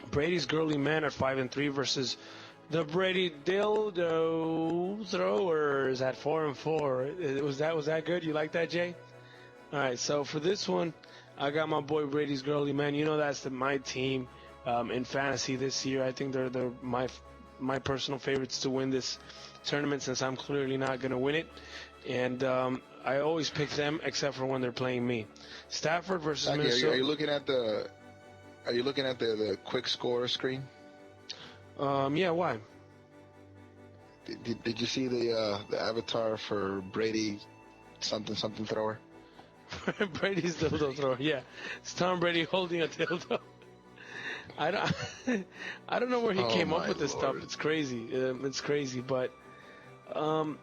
Brady's Girly Men at 5-3 versus the Brady Dildo Throwers at 4-4. Was that good? You like that, Jay? All right, so for this one, I got my boy Brady's Girly Men. That's my team in fantasy this year. I think they're my personal favorites to win this tournament, since I'm clearly not going to win it. And I always pick them except for when they're playing me. Stafford versus Paki, Minnesota. Are you looking at the quick score screen? Yeah, why? Did you see the avatar for Brady something thrower? Brady's dildo thrower, yeah. It's Tom Brady holding a dildo. I don't know where he came up with this stuff. It's crazy. But I'm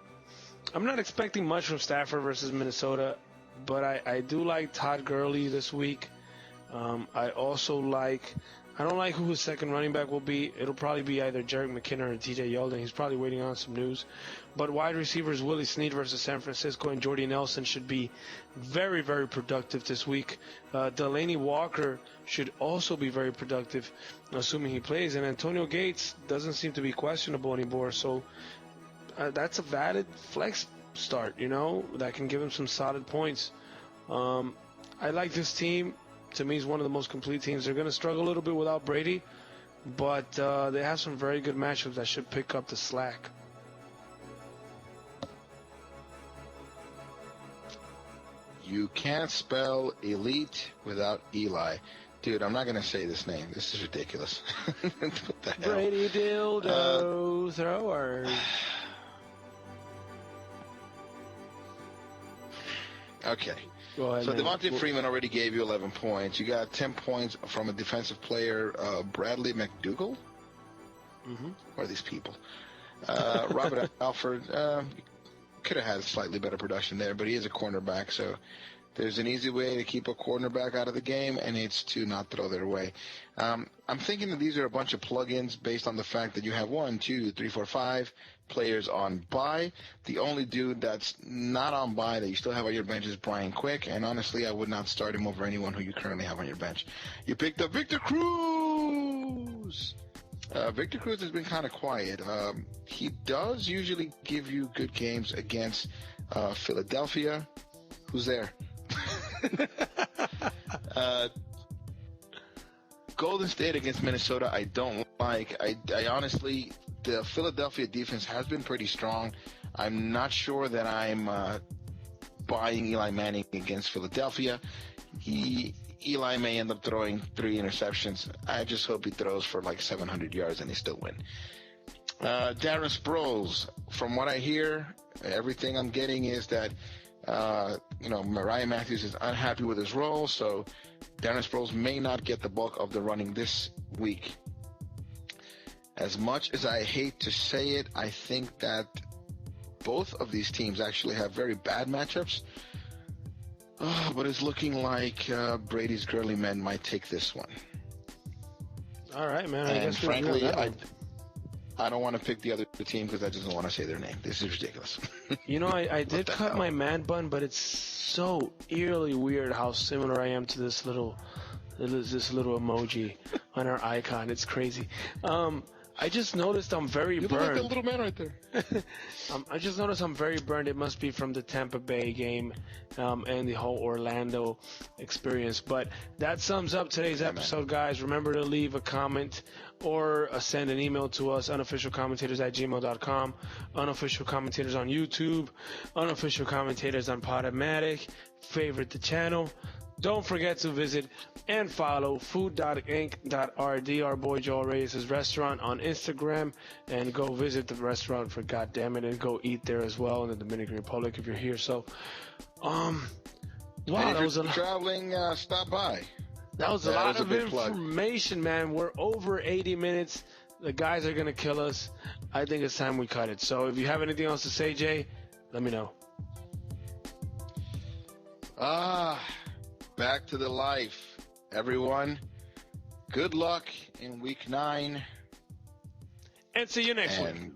not expecting much from Stafford versus Minnesota, but I do like Todd Gurley this week. I don't like who his second running back will be. It'll probably be either Jerick McKinnon or TJ Yeldon. He's probably waiting on some news. But wide receivers Willie Snead versus San Francisco and Jordy Nelson should be very, very productive this week. Delaney Walker should also be very productive, assuming he plays. And Antonio Gates doesn't seem to be questionable anymore. So that's a valid flex start, that can give him some solid points. I like this team. To me, is one of the most complete teams. They're going to struggle a little bit without Brady, but they have some very good matchups that should pick up the slack. You can't spell elite without Eli. Dude, I'm not going to say this name. This is ridiculous. What the hell? Brady dildo throwers. Okay. Go ahead, So man. Devontae Freeman already gave you 11 points. You got 10 points from a defensive player, Bradley McDougall. Mm-hmm. Who are these people? Robert Alford could have had slightly better production there, but he is a cornerback, so there's an easy way to keep a cornerback out of the game, and it's to not throw their way. I'm thinking that these are a bunch of plug-ins based on the fact that you have 1, 2, 3, 4, 5 players on bye. The only dude that's not on bye that you still have on your bench is Brian Quick, and honestly, I would not start him over anyone who you currently have on your bench. You picked up Victor Cruz. Victor Cruz has been kind of quiet. He does usually give you good games against Philadelphia. Who's there? Golden State against Minnesota, I don't like. I honestly, the Philadelphia defense has been pretty strong. I'm not sure that I'm buying Eli Manning against Philadelphia. Eli may end up throwing 3 interceptions. I just hope he throws for like 700 yards and they still win. Darren Sproles, from what I hear, everything I'm getting is that Mariah Matthews is unhappy with his role, so Darren Sproles may not get the bulk of the running this week. As much as I hate to say it, I think that both of these teams actually have very bad matchups. But it's looking like Brady's Girly Men might take this one. All right, man. And frankly, I don't want to pick the other team because I just don't want to say their name. This is ridiculous. I did cut my man bun, but it's so eerily weird how similar I am to this little emoji on our icon. It's crazy. I just noticed I'm very burned. You look like that little man right there. I just noticed I'm very burned. It must be from the Tampa Bay game and the whole Orlando experience. But that sums up today's episode, guys. Remember to leave a comment or send an email to us, unofficialcommentators@gmail.com, Unofficial Commentators on YouTube, Unofficial Commentators on Podomatic. Favorite the channel. Don't forget to visit and follow food.inc.rd, our boy Joel Reyes' restaurant on Instagram, and go visit the restaurant for goddammit and go eat there as well in the Dominican Republic if you're here. So, wow, that was traveling. Stop by. That was a lot of information, man. We're over 80 minutes. The guys are gonna kill us. I think it's time we cut it. So, if you have anything else to say, Jay, let me know. Back to the life, everyone. Good luck in week 9. And see you next week.